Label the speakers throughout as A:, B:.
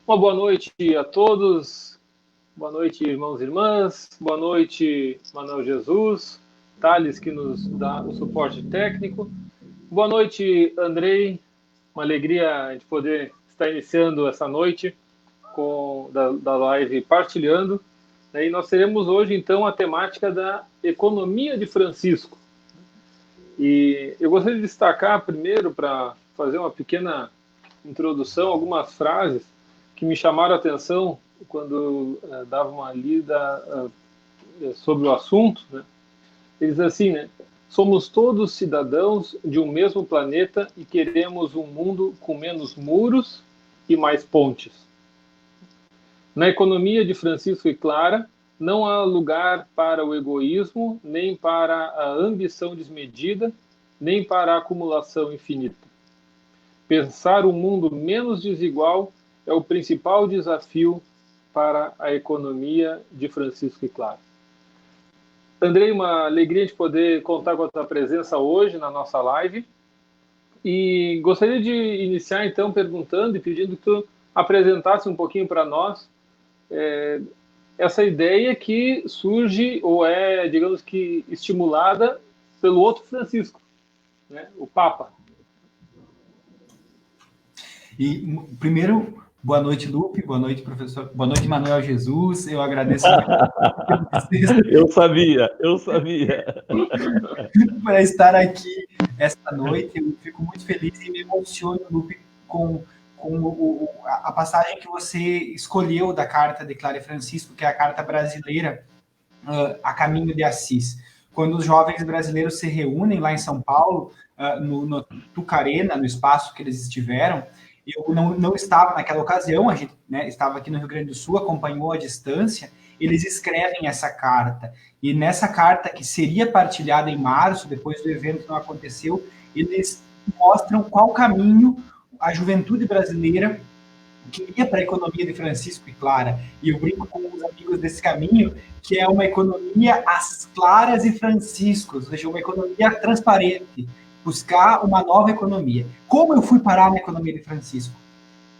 A: Uma boa noite a todos, boa noite, irmãos e irmãs, boa noite, Manuel Jesus, Thales, que nos dá o suporte técnico, boa noite, Andrei, uma alegria de poder estar iniciando essa noite da live Partilhando, e nós teremos hoje, então, a temática da economia de Francisco. E eu gostaria de destacar primeiro, para fazer uma pequena introdução, algumas frases que me chamaram a atenção quando dava uma lida sobre o assunto, né? Ele diz assim, né? Somos todos cidadãos de um mesmo planeta e queremos um mundo com menos muros e mais pontes. Na economia de Francisco e Clara, não há lugar para o egoísmo, nem para a ambição desmedida, nem para a acumulação infinita. Pensar um mundo menos desigual é o principal desafio para a economia de Francisco e Clara. Andrei, uma alegria de poder contar com a tua presença hoje na nossa live. E gostaria de iniciar, então, perguntando e pedindo que tu apresentasse um pouquinho para nós essa ideia que surge, ou é, digamos que, estimulada pelo outro Francisco, né? O Papa.
B: E, primeiro, boa noite, Lupe, boa noite, professor, boa noite, Manuel Jesus, eu agradeço
C: muito. Eu sabia.
B: Por estar aqui esta noite, eu fico muito feliz e me emociono, Lupe, com a passagem que você escolheu da carta de Clara e Francisco, que é a carta brasileira, A Caminho de Assis. Quando os jovens brasileiros se reúnem lá em São Paulo, no Tucarena, no espaço que eles estiveram, eu não estava naquela ocasião, a gente, né, estava aqui no Rio Grande do Sul, acompanhou à distância, eles escrevem essa carta. E nessa carta, que seria partilhada em março, depois do evento não aconteceu, eles mostram qual caminho a juventude brasileira queria para a economia de Francisco e Clara. E eu brinco com os amigos desse caminho, que é uma economia às claras e franciscos, ou seja, uma economia transparente, buscar uma nova economia. Como eu fui parar na economia de Francisco?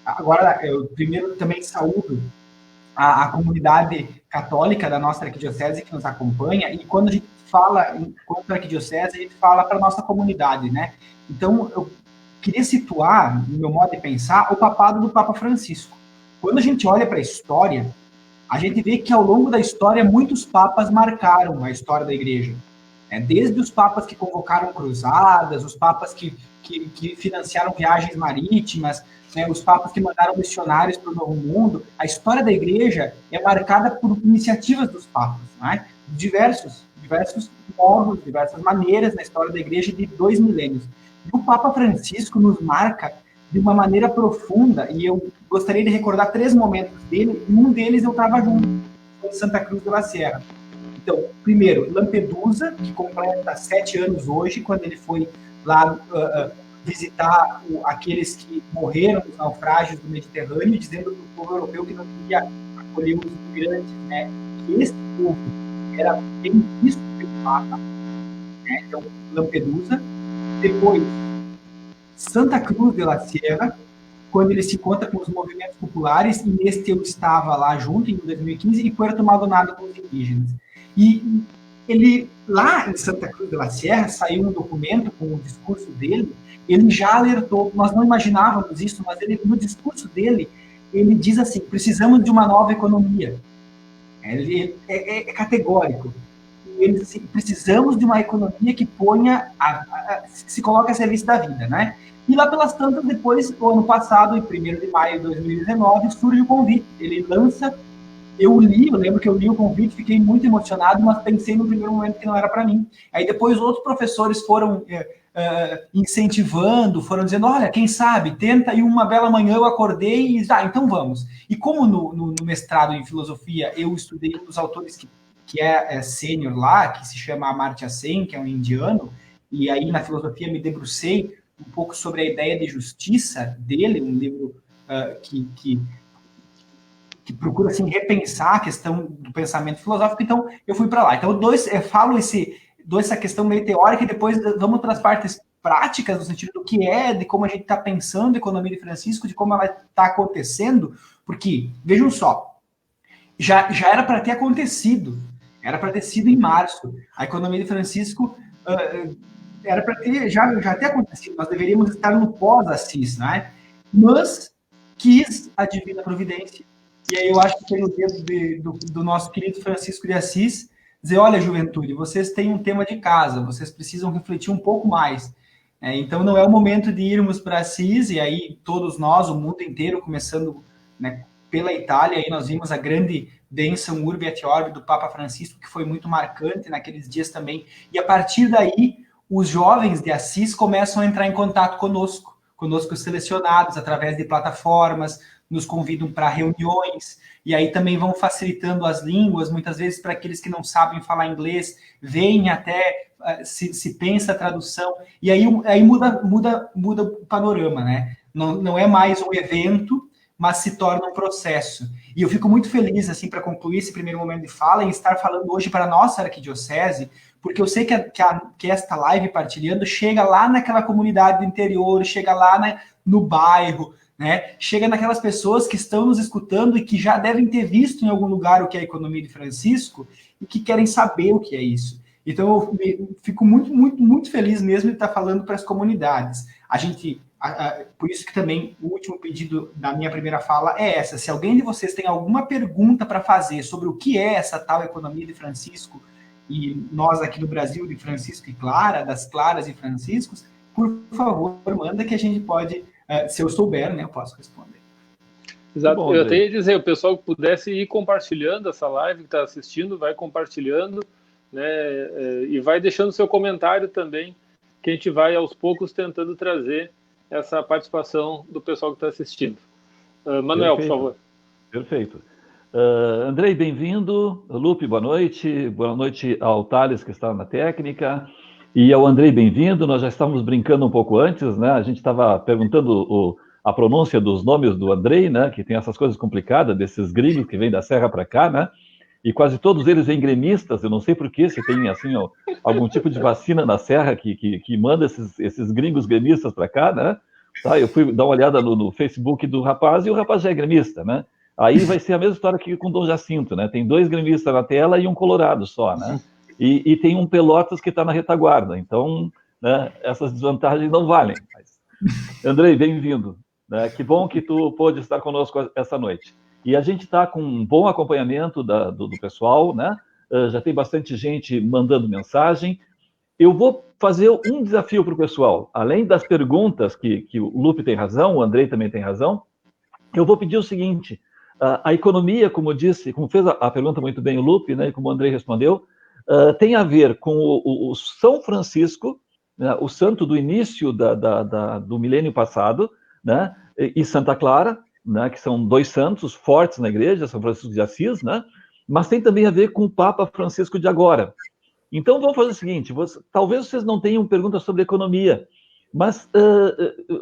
B: Agora, eu primeiro também saúdo a comunidade católica da nossa arquidiocese que nos acompanha, e quando a gente fala enquanto arquidiocese, a gente fala para a nossa comunidade, né? Então, eu queria situar, no meu modo de pensar, o papado do Papa Francisco. Quando a gente olha para a história, a gente vê que ao longo da história muitos papas marcaram a história da igreja. Desde os papas que convocaram cruzadas, os papas que financiaram viagens marítimas, né, os papas que mandaram missionários para o Novo Mundo, a história da igreja é marcada por iniciativas dos papas, né? Diversos modos, diversas maneiras na história da igreja de 2 milênios. E o Papa Francisco nos marca de uma maneira profunda, e eu gostaria de recordar 3 momentos dele, e um deles eu estava junto, em Santa Cruz de la Sierra. Então, primeiro, Lampedusa, que completa 7 anos hoje, quando ele foi lá visitar aqueles que morreram nos naufrágios do Mediterrâneo, dizendo para o povo europeu que não queria acolher os imigrantes, né? Que esse povo era bem visto pelo Papa, né? Então, Lampedusa. Depois, Santa Cruz de la Sierra, quando ele se encontra com os movimentos populares, e neste eu estava lá junto, em 2015, e Puerto Maldonado com os indígenas. E ele, lá em Santa Cruz de la Sierra, saiu um documento com o discurso dele, ele já alertou, nós não imaginávamos isso, mas ele, no discurso dele, ele diz assim, precisamos de uma nova economia. Ele é categórico. Ele diz assim, precisamos de uma economia que ponha, se coloque a serviço da vida, né? E lá pelas tantas, depois, no ano passado, em 1º de maio de 2019, surge o convite. Ele lança, eu lembro que eu li o convite, fiquei muito emocionado, mas pensei no primeiro momento que não era para mim. Aí depois outros professores foram incentivando, foram dizendo, olha, quem sabe, tenta, e uma bela manhã eu acordei e então vamos. E como no mestrado em filosofia eu estudei um dos autores que é sênior lá, que se chama Amartya Sen, que é um indiano, e aí na filosofia me debrucei um pouco sobre a ideia de justiça dele, um livro que procura assim, repensar a questão do pensamento filosófico, então eu fui para lá. Então, eu falo essa questão meio teórica e depois vamos para as partes práticas, no sentido do que de como a gente está pensando a economia de Francisco, de como ela está acontecendo, porque, vejam só, já era para ter acontecido, era para ter sido em março. A economia de Francisco era para ter já ter acontecido, nós deveríamos estar no pós-Assis, né? Mas quis a divina providência, e aí eu acho que tem o dedo do nosso querido Francisco de Assis dizer, olha, juventude, vocês têm um tema de casa, vocês precisam refletir um pouco mais. Então não é o momento de irmos para Assis, e aí todos nós, o mundo inteiro, começando, né, pela Itália, aí nós vimos a grande bênção Urbi et Orbi do Papa Francisco, que foi muito marcante naqueles dias também, e a partir daí os jovens de Assis começam a entrar em contato conosco selecionados através de plataformas, nos convidam para reuniões, e aí também vão facilitando as línguas, muitas vezes para aqueles que não sabem falar inglês, vêm até, se pensa a tradução, e aí muda o panorama, né? Não é mais um evento, mas se torna um processo. E eu fico muito feliz, assim, para concluir esse primeiro momento de fala, em estar falando hoje para a nossa arquidiocese, porque eu sei que esta live partilhando chega lá naquela comunidade do interior, chega lá no bairro, né? Chega naquelas pessoas que estão nos escutando e que já devem ter visto em algum lugar o que é a economia de Francisco e que querem saber o que é isso. Então, eu fico muito, muito, muito feliz mesmo de estar falando para as comunidades. Por isso que também o último pedido da minha primeira fala é essa. Se alguém de vocês tem alguma pergunta para fazer sobre o que é essa tal economia de Francisco, e nós aqui no Brasil, de Francisco e Clara, das Claras e Franciscos, por favor, manda que a gente pode, se eu souber, né, eu posso responder.
A: Exato. Bom, eu até ia dizer, o pessoal que pudesse ir compartilhando essa live, que está assistindo, vai compartilhando, né, e vai deixando seu comentário também, que a gente vai aos poucos tentando trazer essa participação do pessoal que está assistindo. Manuel,
C: Perfeito.
A: por favor.
C: Perfeito. Andrei, bem-vindo. Lupe, boa noite. Boa noite ao Thales, que está na técnica. E ao Andrei, bem-vindo. Nós já estávamos brincando um pouco antes, né? A gente estava perguntando a pronúncia dos nomes do Andrei, né? Que tem essas coisas complicadas, desses gringos que vêm da serra para cá, né? E quase todos eles vêm gremistas. Eu não sei por que, se tem, assim, algum tipo de vacina na serra que manda esses gringos gremistas para cá, né? Tá? Eu fui dar uma olhada no Facebook do rapaz e o rapaz já é gremista, né? Aí vai ser a mesma história que com o Dom Jacinto, né? Tem 2 gremistas na tela e um colorado só, né? E tem um Pelotas que está na retaguarda. Então, né, essas desvantagens não valem. Mas, Andrei, bem-vindo. Né? Que bom que tu pôde estar conosco essa noite. E a gente está com um bom acompanhamento do pessoal, né? Já tem bastante gente mandando mensagem. Eu vou fazer um desafio para o pessoal. Além das perguntas que o Lupe tem razão, o Andrei também tem razão, eu vou pedir o seguinte: a economia, como disse, como fez a pergunta muito bem o Lupe, né, e como o Andrei respondeu, tem a ver com o São Francisco, né, o santo do início do milênio passado, né, e Santa Clara, né, que são 2 santos fortes na igreja, São Francisco de Assis, né, mas tem também a ver com o Papa Francisco de agora. Então, vamos fazer o seguinte, talvez vocês não tenham perguntas sobre economia, mas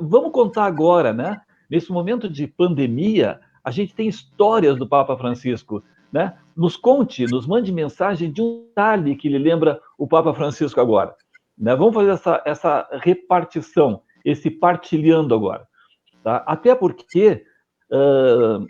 C: vamos contar agora, né, nesse momento de pandemia, a gente tem histórias do Papa Francisco, né? Nos mande mensagem de um detalhe que lhe lembra o Papa Francisco agora. Né? Vamos fazer essa repartição, esse partilhando agora. Tá? Até porque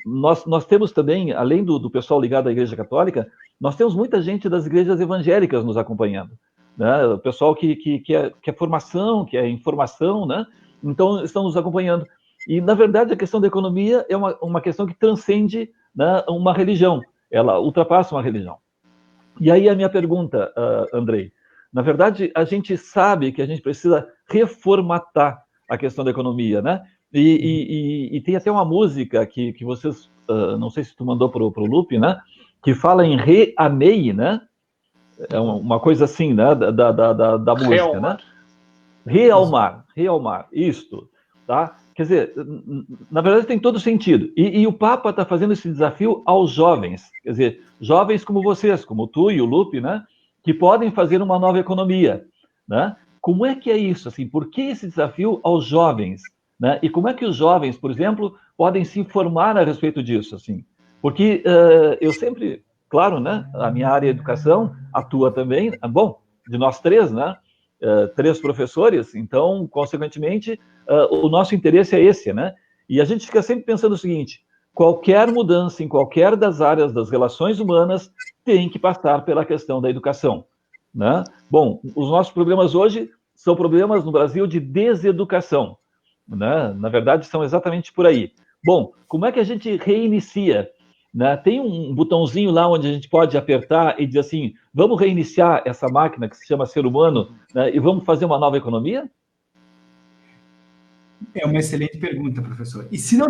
C: nós temos também, além do pessoal ligado à Igreja Católica, nós temos muita gente das igrejas evangélicas nos acompanhando, né? O pessoal que é formação, que é informação, né? Então, estão nos acompanhando. E, na verdade, a questão da economia é uma questão que transcende, né, uma religião. Ela ultrapassa uma religião. E aí a minha pergunta, Andrei, na verdade, a gente sabe que a gente precisa reformatar a questão da economia, né? E tem até uma música que vocês, não sei se tu mandou para o Lupe, né? Que fala em reamei, né? É uma coisa assim, né? Da música,
A: Realmar.
C: né? Realmar, isto, tá? Quer dizer, na verdade tem todo sentido. E o Papa está fazendo esse desafio aos jovens, quer dizer, jovens como vocês, como tu e o Lupe, né? Que podem fazer uma nova economia, né? Como é que é isso? Assim, por que esse desafio aos jovens? Né? E como é que os jovens, por exemplo, podem se informar a respeito disso? Assim? Porque eu sempre, claro, né? A minha área de educação atua também, bom, de nós três, né? 3 professores, então, consequentemente, o nosso interesse é esse, né? E a gente fica sempre pensando o seguinte: qualquer mudança em qualquer das áreas das relações humanas tem que passar pela questão da educação, né? Bom, os nossos problemas hoje são problemas no Brasil de deseducação, né? Na verdade, são exatamente por aí. Bom, como é que a gente reinicia? Né? Tem um botãozinho lá onde a gente pode apertar e dizer assim, vamos reiniciar essa máquina que se chama ser humano, né? E vamos fazer uma nova economia?
B: É uma excelente pergunta, professor. E se não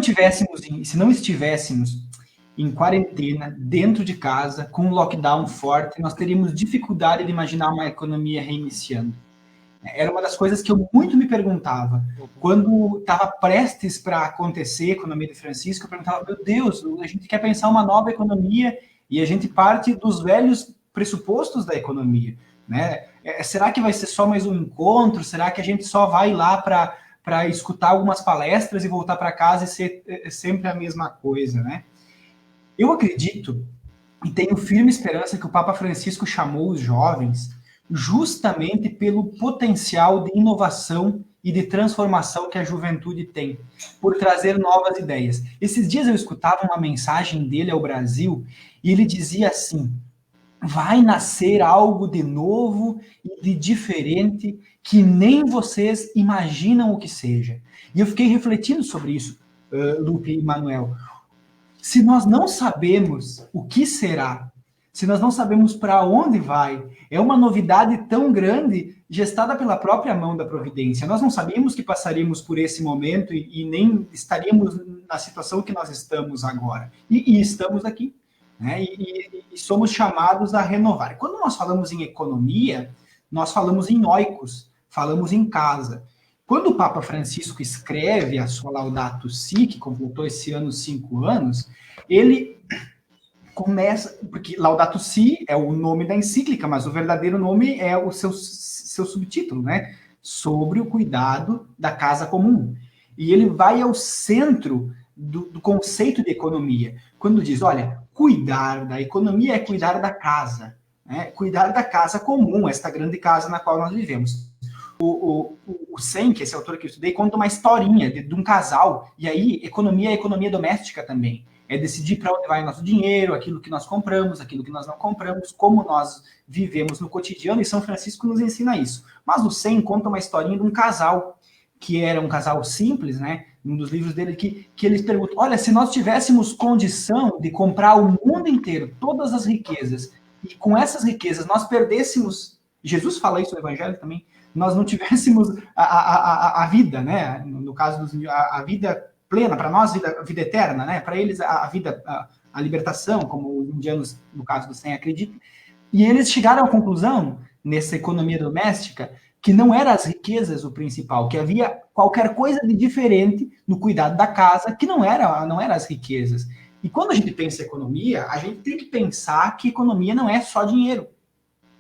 B: estivéssemos em quarentena, dentro de casa, com um lockdown forte, nós teríamos dificuldade de imaginar uma economia reiniciando. Era uma das coisas que eu muito me perguntava. Quando estava prestes para acontecer a economia de Francisco, eu perguntava, meu Deus, a gente quer pensar uma nova economia e a gente parte dos velhos pressupostos da economia, né? Será que vai ser só mais um encontro? Será que a gente só vai lá para escutar algumas palestras e voltar para casa e ser sempre a mesma coisa, né? Eu acredito e tenho firme esperança que o Papa Francisco chamou os jovens justamente pelo potencial de inovação e de transformação que a juventude tem, por trazer novas ideias. Esses dias eu escutava uma mensagem dele ao Brasil e ele dizia assim: vai nascer algo de novo e de diferente que nem vocês imaginam o que seja. E eu fiquei refletindo sobre isso, Lupe e Manuel. Se nós não sabemos o que será, se nós não sabemos para onde vai, é uma novidade tão grande gestada pela própria mão da providência. Nós não sabíamos que passaríamos por esse momento e nem estaríamos na situação que nós estamos agora. E estamos aqui, né? E somos chamados a renovar. Quando nós falamos em economia, nós falamos em oikos, falamos em casa. Quando o Papa Francisco escreve a sua Laudato Si, que completou esse ano 5 anos, ele começa, porque Laudato Si é o nome da encíclica, mas o verdadeiro nome é o seu subtítulo, né? Sobre o cuidado da casa comum. E ele vai ao centro do conceito de economia, quando diz, olha, cuidar da economia é cuidar da casa, né? Cuidar da casa comum, esta grande casa na qual nós vivemos. O Sen, que é esse autor que eu estudei, conta uma historinha de um casal, e aí economia é economia doméstica também. É decidir para onde vai o nosso dinheiro, aquilo que nós compramos, aquilo que nós não compramos, como nós vivemos no cotidiano, e São Francisco nos ensina isso. Mas o Sen conta uma historinha de um casal, que era um casal simples, né? Um dos livros dele, que eles perguntam, olha, se nós tivéssemos condição de comprar o mundo inteiro, todas as riquezas, e com essas riquezas nós perdêssemos, Jesus fala isso no Evangelho também, nós não tivéssemos a vida, né? No caso, a vida plena, para nós, vida eterna, né? Para eles, a vida, a libertação, como os indianos, no caso do Sen, acreditam. E eles chegaram à conclusão, nessa economia doméstica, que não eram as riquezas o principal, que havia qualquer coisa de diferente no cuidado da casa, que não era as riquezas. E quando a gente pensa em economia, a gente tem que pensar que economia não é só dinheiro.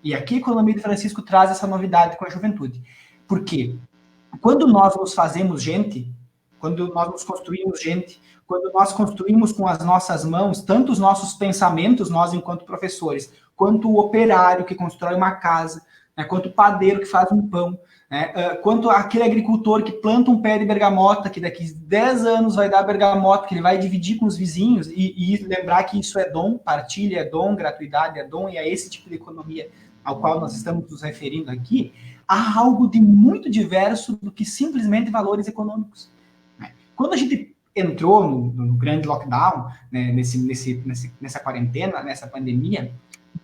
B: E aqui a economia de Francisco traz essa novidade com a juventude. Por quê? Quando nós nos fazemos gente, quando nós nos construímos gente, quando nós construímos com as nossas mãos, tanto os nossos pensamentos, nós enquanto professores, quanto o operário que constrói uma casa, né? Quanto o padeiro que faz um pão, né? Quanto aquele agricultor que planta um pé de bergamota, que daqui 10 anos vai dar bergamota, que ele vai dividir com os vizinhos, e lembrar que isso é dom, partilha é dom, gratuidade é dom, e é esse tipo de economia ao qual nós estamos nos referindo aqui. Há algo de muito diverso do que simplesmente valores econômicos, né? Quando a gente entrou no grande lockdown, né, nessa quarentena, nessa pandemia,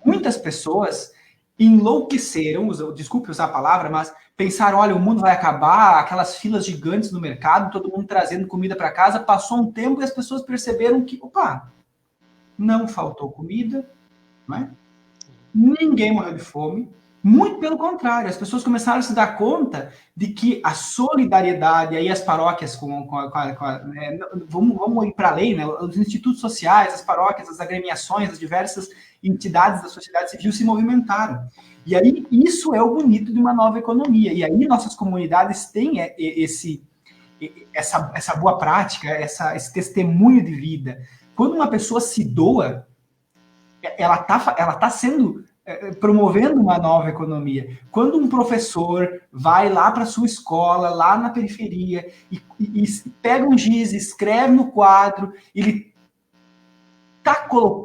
B: muitas pessoas enlouqueceram, desculpe usar a palavra, mas pensaram, olha, o mundo vai acabar, aquelas filas gigantes no mercado, todo mundo trazendo comida para casa, passou um tempo e as pessoas perceberam que, opa, não faltou comida, não é? Ninguém morreu de fome, muito pelo contrário, as pessoas começaram a se dar conta de que a solidariedade, aí as paróquias, né, vamos ir para além, né, os institutos sociais, as paróquias, as agremiações, as diversas entidades da sociedade civil se movimentaram. E aí, isso é o bonito de uma nova economia. E aí, nossas comunidades têm essa boa prática, esse testemunho de vida. Quando uma pessoa se doa, ela tá sendo promovendo uma nova economia. Quando um professor vai lá para sua escola, lá na periferia, e pega um giz, escreve no quadro, ele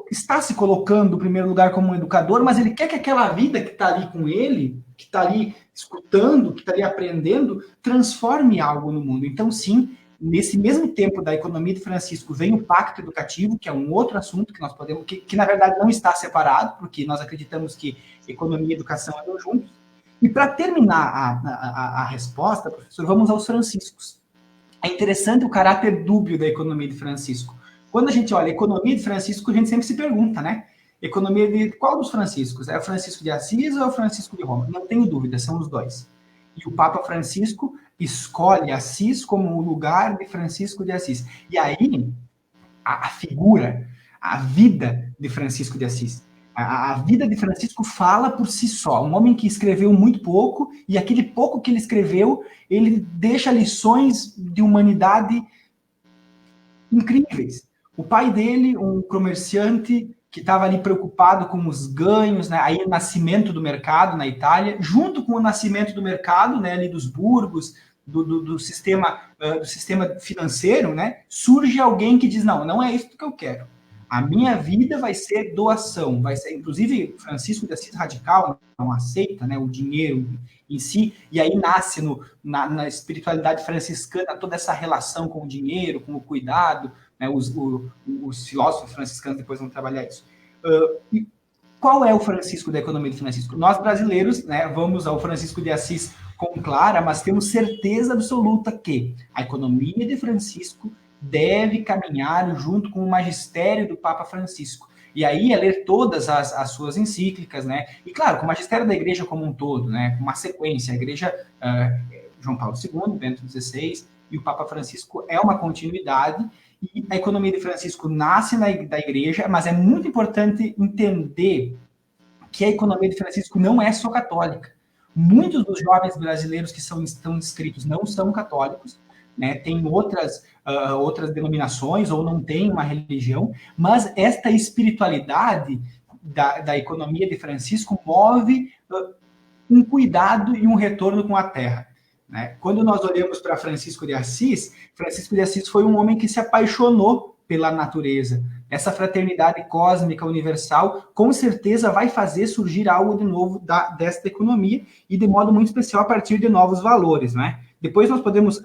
B: está se colocando, em primeiro lugar, como um educador, mas ele quer que aquela vida que está ali com ele, que está ali escutando, que está ali aprendendo, transforme algo no mundo. Então, sim, nesse mesmo tempo da economia de Francisco vem o pacto educativo, que é um outro assunto que nós podemos, que na verdade não está separado, porque nós acreditamos que economia e educação andam juntos. E para terminar a resposta, professor, vamos aos franciscos. É interessante o caráter dúbio da economia de Francisco. Quando a gente olha a economia de Francisco, a gente sempre se pergunta, né? Economia de qual dos Franciscos? É o Francisco de Assis ou é o Francisco de Roma? Não tenho dúvida, são os dois. E o Papa Francisco escolhe Assis como o lugar de Francisco de Assis. E aí, a figura, a vida de Francisco de Assis, a vida de Francisco fala por si só. Um homem que escreveu muito pouco, e aquele pouco que ele escreveu, ele deixa lições de humanidade incríveis. O pai dele, um comerciante que estava ali preocupado com os ganhos, né? Aí o nascimento do mercado na Itália, junto com o nascimento do mercado, né, ali dos burgos, do sistema financeiro, né, surge alguém que diz, não é isso que eu quero. A minha vida vai ser doação, vai ser, inclusive, Francisco de Assis radical não aceita, né, o dinheiro em si, e aí nasce na espiritualidade franciscana toda essa relação com o dinheiro, com o cuidado, né, os filósofos franciscanos depois vão trabalhar isso. E qual é o Francisco da economia de Francisco? Nós brasileiros, né, vamos ao Francisco de Assis com Clara, mas temos certeza absoluta que a economia de Francisco deve caminhar junto com o magistério do Papa Francisco. E aí é ler todas as suas encíclicas, né? E claro, com o magistério da igreja como um todo, né? Com uma sequência, a igreja João Paulo II, Bento XVI e o Papa Francisco é uma continuidade. E a economia de Francisco nasce da igreja, mas é muito importante entender que a economia de Francisco não é só católica. Muitos dos jovens brasileiros que estão inscritos não são católicos, né? Tem outras denominações ou não tem uma religião, mas esta espiritualidade da economia de Francisco move um cuidado e um retorno com a terra. Né? Quando nós olhamos para Francisco de Assis foi um homem que se apaixonou pela natureza. Essa fraternidade cósmica universal, com certeza, vai fazer surgir algo de novo desta economia, e de modo muito especial a partir de novos valores. Né? Depois nós podemos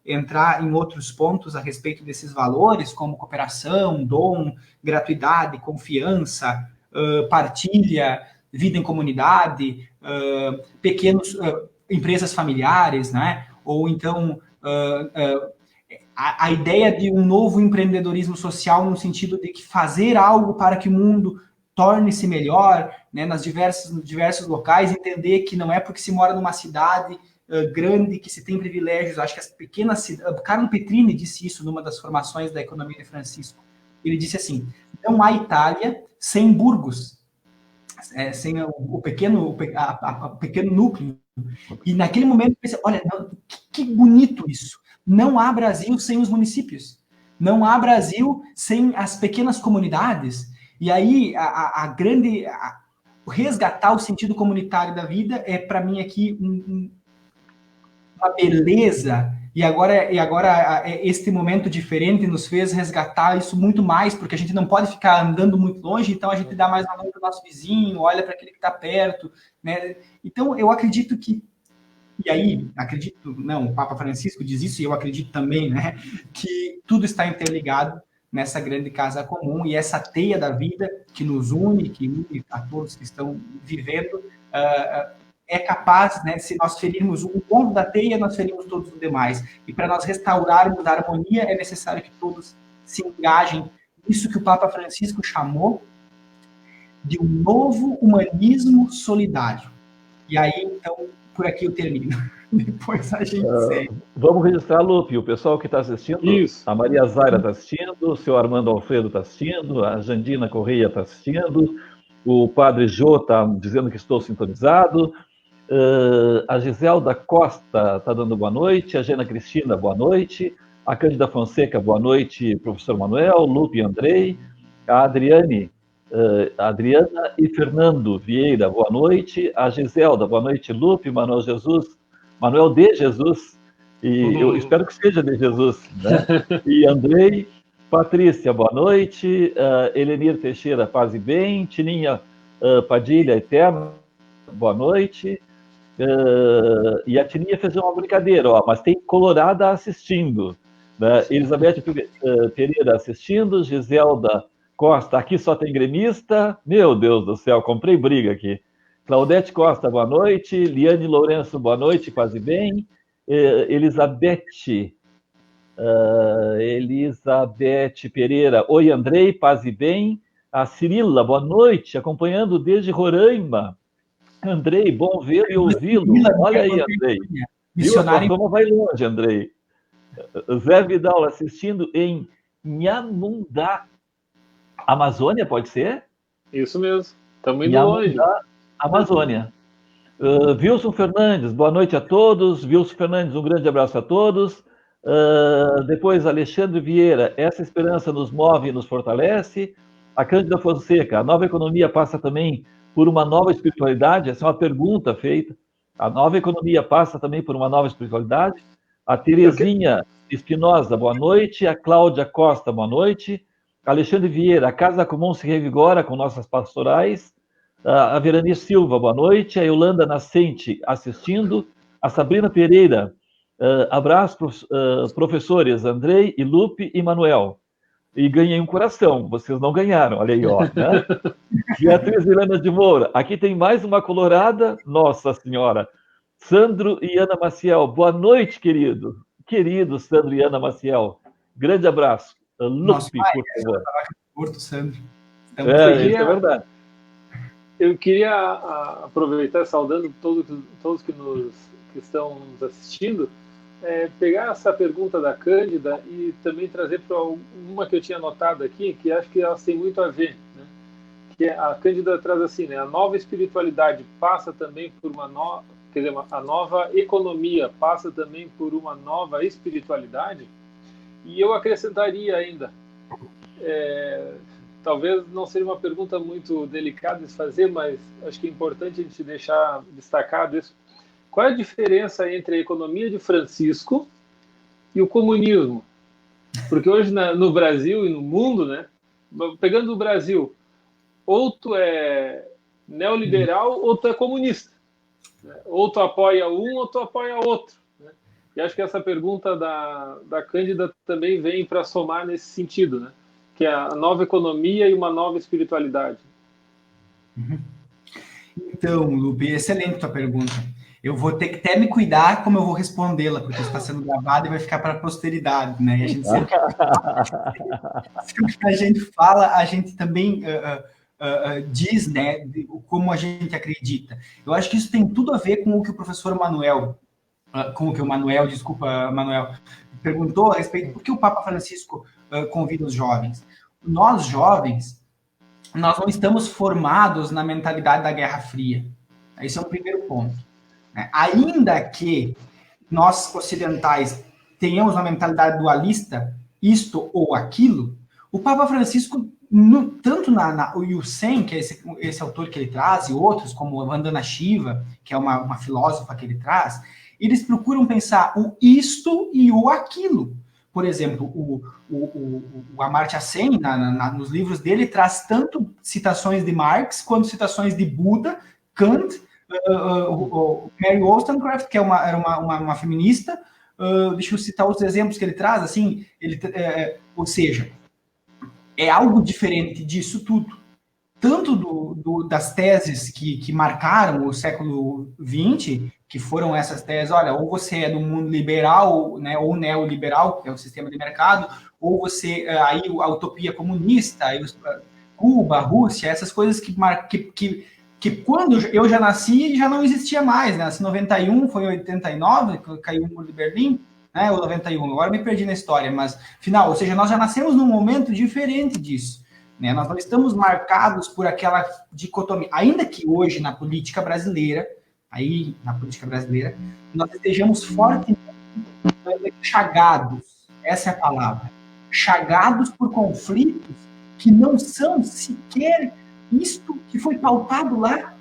B: entrar em outros pontos a respeito desses valores, como cooperação, dom, gratuidade, confiança, partilha, vida em comunidade, empresas familiares, né? Ou então a ideia de um novo empreendedorismo social no sentido de que fazer algo para que o mundo torne-se melhor, né? Nos diversos locais, entender que não é porque se mora numa cidade grande que se tem privilégios. Acho que as pequenas cidades... Carlo Petrini disse isso numa das formações da economia de Francisco. Ele disse assim, não há Itália sem Burgos, sem o pequeno núcleo. E naquele momento eu pensei, olha, que bonito isso. Não há Brasil sem os municípios. Não há Brasil sem as pequenas comunidades. E aí resgatar o sentido comunitário da vida é, para mim, aqui uma beleza. E agora este momento diferente nos fez resgatar isso muito mais, porque a gente não pode ficar andando muito longe, então a gente dá mais valor para o nosso vizinho, olha para aquele que está perto, né? Então, eu acredito que, e aí, o Papa Francisco diz isso, e eu acredito também, né, que tudo está interligado nessa grande casa comum, e essa teia da vida que nos une, que une a todos que estão vivendo, é capaz, né, se nós ferirmos um ponto da teia, nós ferimos todos os demais. E para nós restaurarmos a harmonia, é necessário que todos se engajem nisso que o Papa Francisco chamou de um novo humanismo solidário. E aí, então, por aqui eu termino. Depois a gente segue.
C: Vamos registrar, Lupe, o pessoal que está assistindo. Isso. A Maria Zaira está assistindo, o seu Armando Alfredo está assistindo, a Jandina Correia está assistindo, o Padre Jô está dizendo que estou sintonizado, a Giselda Costa está dando boa noite, a Jana Cristina, boa noite, a Cândida Fonseca, boa noite, professor Manuel, Lupe e Andrei, a Adriana e Fernando Vieira, boa noite, a Giselda, boa noite, Lupe, Manuel de Jesus, e eu espero que seja de Jesus, né? E Andrei, Patrícia, boa noite, Elenir Teixeira, paz e bem, Tininha Padilha, eterna, boa noite, e a Tininha fez uma brincadeira, mas tem Colorada assistindo, né? Elizabeth Pereira assistindo, Giselda Costa, aqui só tem gremista, meu Deus do céu, comprei briga aqui. Claudete Costa, boa noite, Liane Lourenço, boa noite, quase bem, Elizabeth Pereira, oi Andrei, paz e bem, a Cirila, boa noite, acompanhando desde Roraima. Andrei, bom vê-lo e ouvi-lo. Olha aí, Andrei. Missionário. Como vai longe, Andrei. Zé Vidal assistindo em Nhamundá. Amazônia, pode ser?
A: Isso mesmo. Estamos indo longe.
C: Amazônia. Wilson Fernandes, boa noite a todos. Wilson Fernandes, um grande abraço a todos. Depois, Alexandre Vieira, essa esperança nos move e nos fortalece. A Cândida Fonseca, a nova economia passa também por uma nova espiritualidade? Essa é uma pergunta feita. A nova economia passa também por uma nova espiritualidade? A Terezinha Espinosa, boa noite. A Cláudia Costa, boa noite. Alexandre Vieira, a Casa Comum se revigora com nossas pastorais. A Verani Silva, boa noite. A Yolanda Nascente assistindo. A Sabrina Pereira, abraço, professores Andrei e Lupe e Manuel. E ganhei um coração, vocês não ganharam, olha aí, ó. Né? Beatriz Helena de Moura, aqui tem mais uma colorada, nossa senhora. Sandro e Ana Maciel, boa noite, querido. Querido Sandro e Ana Maciel, grande abraço. Lupe, por favor.
B: Porto Sandro.
C: Isso é verdade.
A: Eu queria aproveitar, saudando todos que estão nos assistindo, pegar essa pergunta da Cândida e também trazer para uma que eu tinha anotado aqui, que acho que elas têm muito a ver, né? Que a Cândida traz assim, né? A nova espiritualidade passa também por uma nova, quer dizer, a nova economia passa também por uma nova espiritualidade, e eu acrescentaria ainda, talvez não seja uma pergunta muito delicada de fazer, mas acho que é importante a gente deixar destacado isso. Qual é a diferença entre a economia de Francisco e o comunismo? Porque hoje no Brasil e no mundo, né, pegando o Brasil, ou tu é neoliberal ou tu é comunista. Né? Ou tu apoia um ou tu apoia outro. Né? E acho que essa pergunta da Cândida também vem para somar nesse sentido, né? Que é a nova economia e uma nova espiritualidade.
B: Então, Lupe, excelente tua pergunta. Eu vou ter que até me cuidar como eu vou respondê-la, porque está sendo gravado e vai ficar para a posteridade, né? E a gente sempre que a gente fala, a gente também diz, né, como a gente acredita. Eu acho que isso tem tudo a ver com o que o professor Manuel, Manuel, perguntou a respeito por que o Papa Francisco convida os jovens. Nós, jovens, nós não estamos formados na mentalidade da Guerra Fria. Esse é um primeiro ponto. Ainda que nós, ocidentais, tenhamos uma mentalidade dualista, isto ou aquilo, o Papa Francisco tanto o Yusen, que é esse autor que ele traz, e outros, como a Vandana Shiva, que é uma filósofa que ele traz, eles procuram pensar o isto e o aquilo. Por exemplo, o Amartya Sen, nos livros dele, traz tanto citações de Marx, quanto citações de Buda, Kant, Mary Wollstonecraft, que era uma feminista. Deixa eu citar os exemplos que ele traz, assim, ou seja, é algo diferente disso tudo. Tanto das teses que marcaram o século XX, que foram essas teses, olha, ou você é do mundo liberal, né, ou neoliberal, que é o sistema de mercado, ou você, aí a utopia comunista, aí Cuba, Rússia, essas coisas que quando eu já nasci, já não existia mais, né? Nasci em 91, foi em 89, caiu o muro de Berlim, né, ou 91, agora me perdi na história, mas, final, ou seja, nós já nascemos num momento diferente disso. Né? Nós não estamos marcados por aquela dicotomia, ainda que hoje na política brasileira, nós estejamos fortemente chagados, essa é a palavra, chagados por conflitos que não são sequer isto que foi pautado lá,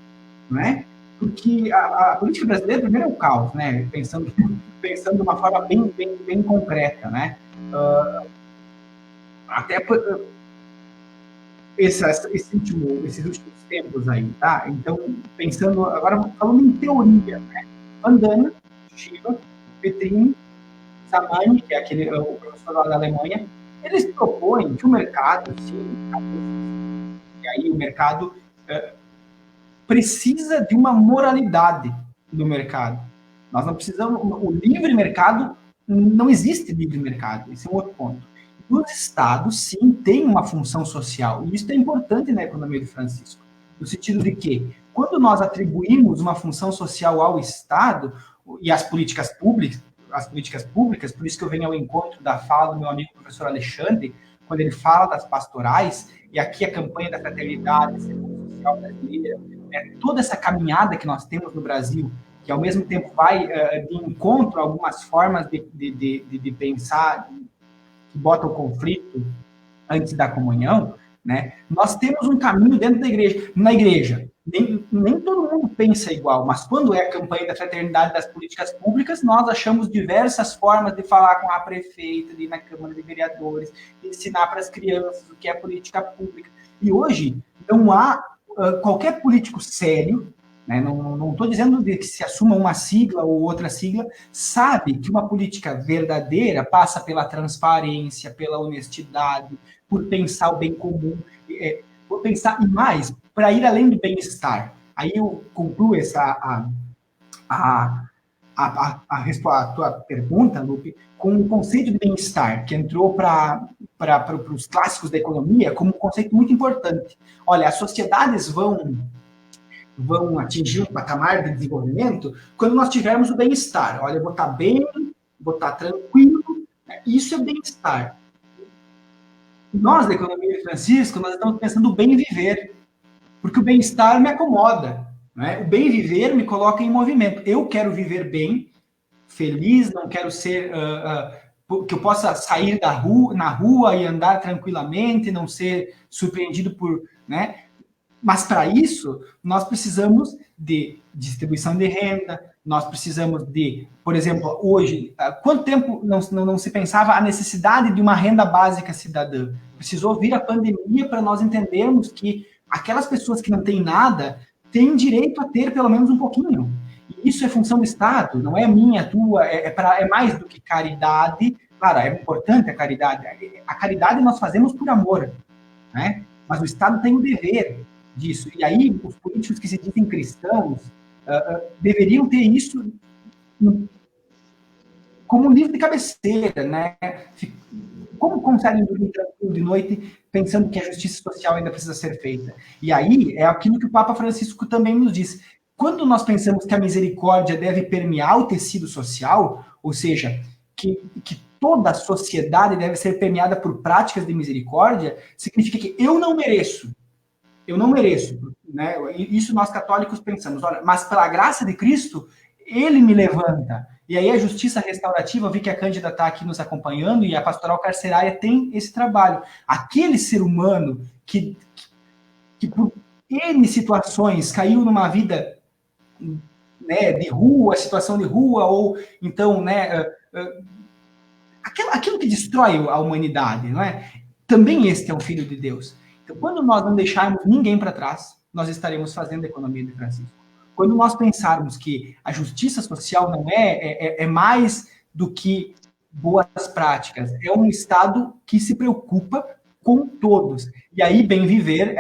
B: não é? Porque a política brasileira, primeiro, é o caos, né? Pensando de uma forma bem concreta, né? Até esses últimos tempos aí, tá? Então, pensando, agora falando em teoria, né? Vandana, Shiva, Petrini, Samani, que é o professor lá da Alemanha, eles propõem que o mercado, sim, e aí o mercado precisa de uma moralidade no mercado. Nós não precisamos, o livre mercado, não existe livre mercado, esse é um outro ponto. Os estados, sim, têm uma função social, e isso é importante na economia de Francisco, no sentido de que, quando nós atribuímos uma função social ao Estado, e as políticas públicas, por isso que eu venho ao encontro da fala do meu amigo professor Alexandre, quando ele fala das pastorais, e aqui a campanha da fraternidade, a Segurança Social brasileira, né, toda essa caminhada que nós temos no Brasil, que ao mesmo tempo vai de encontro a algumas formas de pensar, que bota o conflito antes da comunhão, né? Nós temos um caminho dentro da igreja. Na igreja, nem todo mundo pensa igual, mas quando é a campanha da fraternidade das políticas públicas, nós achamos diversas formas de falar com a prefeita, de ir na Câmara de Vereadores, de ensinar para as crianças o que é política pública. E hoje, não há qualquer político sério, né, não estou dizendo que se assuma uma sigla ou outra sigla, sabe que uma política verdadeira passa pela transparência, pela honestidade, por pensar o bem comum, por pensar, e mais, para ir além do bem-estar. Aí eu concluo a tua pergunta, Lupe, com o conceito de bem-estar, que entrou para os clássicos da economia como um conceito muito importante. Olha, as sociedades vão atingir um patamar de desenvolvimento quando nós tivermos o bem-estar. Olha, eu vou estar bem, vou estar tranquilo, né? Isso é bem-estar. Nós, da economia de Francisco, nós estamos pensando o bem viver, porque o bem-estar me acomoda, né? O bem viver me coloca em movimento. Eu quero viver bem, feliz, não quero ser... que eu possa sair na rua e andar tranquilamente, não ser surpreendido por... né? Mas, para isso, nós precisamos de distribuição de renda, nós precisamos de, por exemplo, hoje, quanto tempo não se pensava a necessidade de uma renda básica cidadã? Precisou vir a pandemia para nós entendermos que aquelas pessoas que não têm nada têm direito a ter pelo menos um pouquinho. E isso é função do Estado, não é minha, tua, é mais do que caridade. Claro, é importante a caridade. A caridade nós fazemos por amor, né? Mas o Estado tem o dever disso. E aí, os políticos que se dizem cristãos deveriam ter isso como um livro de cabeceira, né? Como conseguem dormir tranquilo de noite pensando que a justiça social ainda precisa ser feita? E aí, é aquilo que o Papa Francisco também nos diz. Quando nós pensamos que a misericórdia deve permear o tecido social, ou seja, que toda a sociedade deve ser permeada por práticas de misericórdia, significa que eu não mereço, né? Isso nós católicos pensamos, olha, mas pela graça de Cristo, ele me levanta. E aí a justiça restaurativa, eu vi que a Cândida está aqui nos acompanhando, e a pastoral carcerária tem esse trabalho. Aquele ser humano que por N situações caiu numa vida, né, de rua, situação de rua, ou então, né, aquilo que destrói a humanidade, não é? Também este é um filho de Deus. Então, quando nós não deixarmos ninguém para trás, nós estaremos fazendo a economia de Francisco. Quando nós pensarmos que a justiça social não é mais do que boas práticas, é um Estado que se preocupa com todos. E aí, bem viver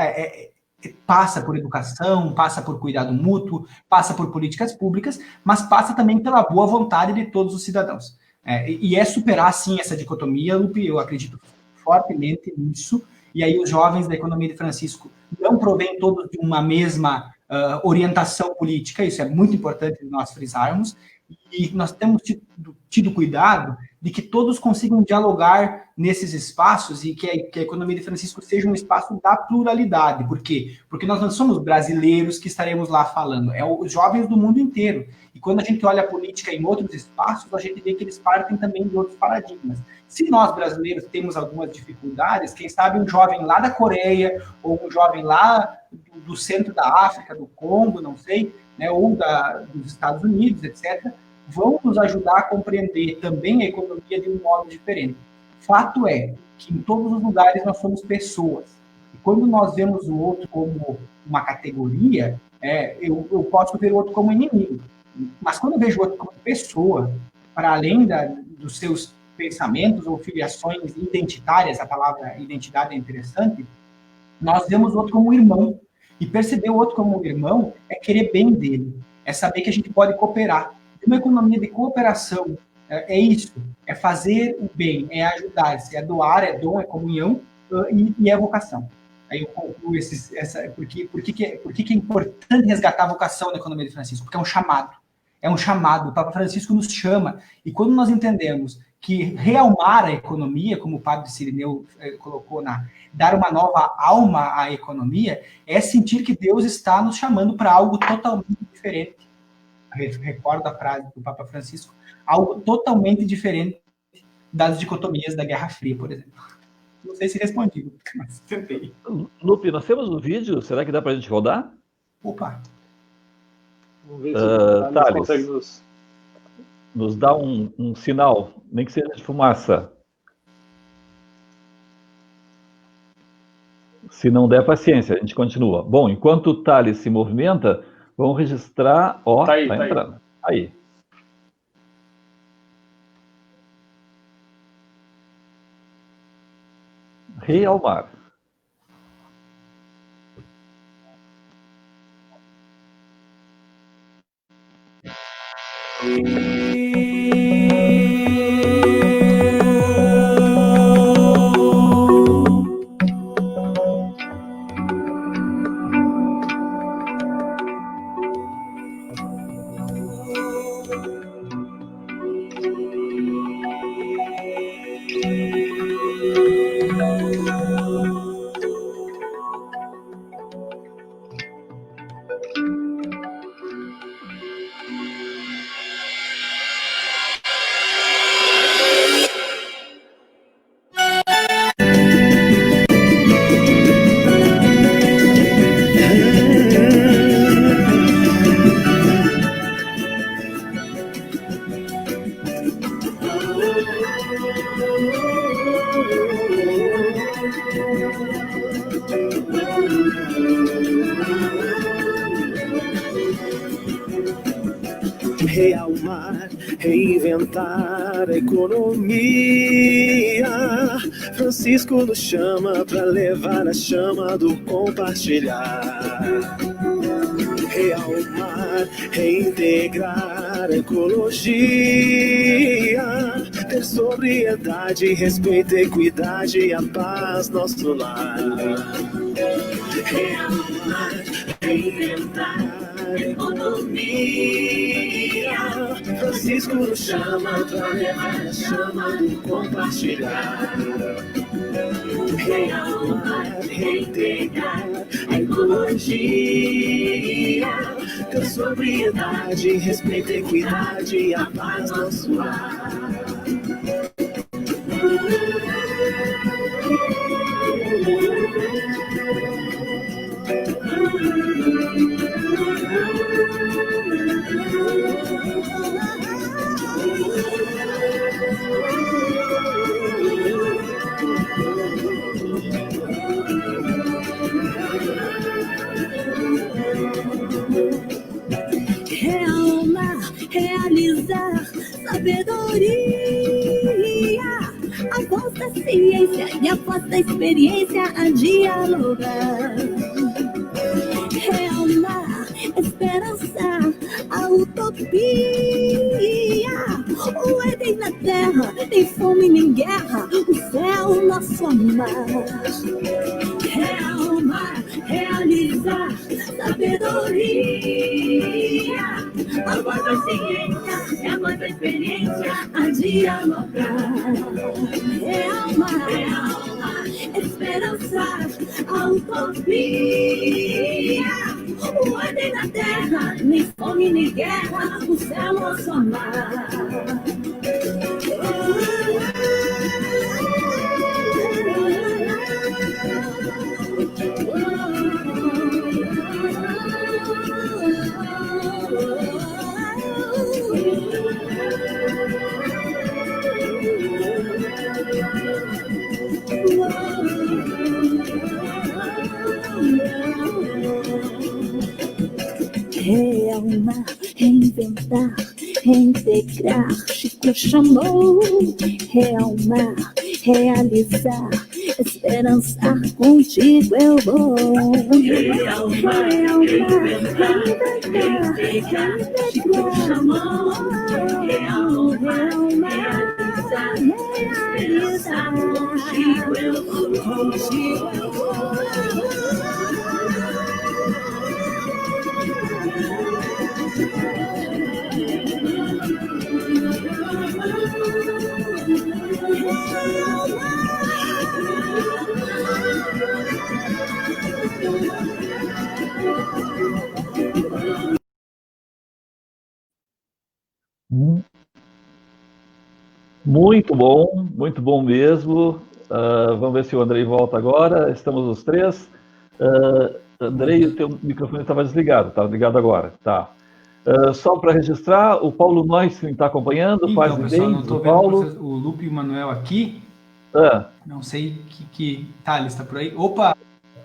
B: passa por educação, passa por cuidado mútuo, passa por políticas públicas, mas passa também pela boa vontade de todos os cidadãos. E é superar, sim, essa dicotomia, Lupe, eu acredito fortemente nisso, e aí os jovens da economia de Francisco não provêm todos de uma mesma orientação política, isso é muito importante nós frisarmos, e nós temos tido cuidado de que todos consigam dialogar nesses espaços e que a economia de Francisco seja um espaço da pluralidade. Por quê? Porque nós não somos brasileiros que estaremos lá falando, é os jovens do mundo inteiro. E quando a gente olha a política em outros espaços, a gente vê que eles partem também de outros paradigmas. Se nós, brasileiros, temos algumas dificuldades, quem sabe um jovem lá da Coreia, ou um jovem lá do centro da África, do Congo, não sei, né, ou dos Estados Unidos, etc., vão nos ajudar a compreender também a economia de um modo diferente. Fato é que em todos os lugares nós somos pessoas. E quando nós vemos o outro como uma categoria, eu posso ver o outro como inimigo. Mas quando eu vejo o outro como pessoa, para além dos seus pensamentos ou filiações identitárias, a palavra identidade é interessante, nós vemos o outro como um irmão. E perceber o outro como um irmão é querer bem dele, é saber que a gente pode cooperar. Uma economia de cooperação é isso, é fazer o bem, é ajudar-se, é doar, é dom, é comunhão e é vocação. Aí eu concluo por que é importante resgatar a vocação da economia de Francisco? Porque é um chamado. É um chamado. O Papa Francisco nos chama. E quando nós entendemos que realmar a economia, como o padre Cirineu colocou, dar uma nova alma à economia, é sentir que Deus está nos chamando para algo totalmente diferente. Recordo a frase do Papa Francisco, algo totalmente diferente das dicotomias da Guerra Fria, por exemplo. Não sei se respondi, mas tentei.
C: Lupe, nós temos um vídeo, será que dá para a gente rodar?
B: Opa!
A: Vamos ver se o Thales consegue
C: nos dá um sinal, nem que seja de fumaça. Se não der, paciência, a gente continua. Bom, enquanto o Thales se movimenta, vamos registrar... Ó, tá entrando. Aí. Realmar.
D: Realmar, reinventar a economia. Francisco nos chama para levar a chama do compartilhar. Realmar, reintegrar a ecologia. Ter sobriedade, respeito, equidade e a paz nosso lar. Realmar, reinventar a economia. Francisco nos chama para levar a chama do compartilhar. Realmar, reintegrar a ecologia. Ter sobriedade, respeito, equidade e a paz nosso lar.
E: Realmar, realizar, sabedoria, a voz da ciência e a voz da experiência a dialogar. Realmar, esperança, a utopia, o Éden na terra, nem fome nem guerra, o céu nosso amar. Realmar, realizar, sabedoria, a voz da ciência e a voz da experiência a dialogar. Realmar, esperançar, a utopia, o Éden na terra, nem fome nem guerra, o céu nosso amar. Realmar, reinventar, reintegrar, Chico chamou. Realmar, realizar, esperançar, contigo eu vou. Realmar, reinventar, reintegrar, Chico chamou. Realmar, realizar, contigo eu vou. Contigo eu vou.
C: Muito bom mesmo. Vamos ver se o Andrei volta agora. Estamos os três. Andrei, o teu microfone estava desligado, está ligado agora. Tá. Só para registrar, o Paulo Noyce está acompanhando.
B: Então,
C: faz
B: pessoal,
C: bem,
B: não estou
C: Paulo.
B: vendo o Lupe e o Manuel aqui. Não sei que Thales está por aí. Opa,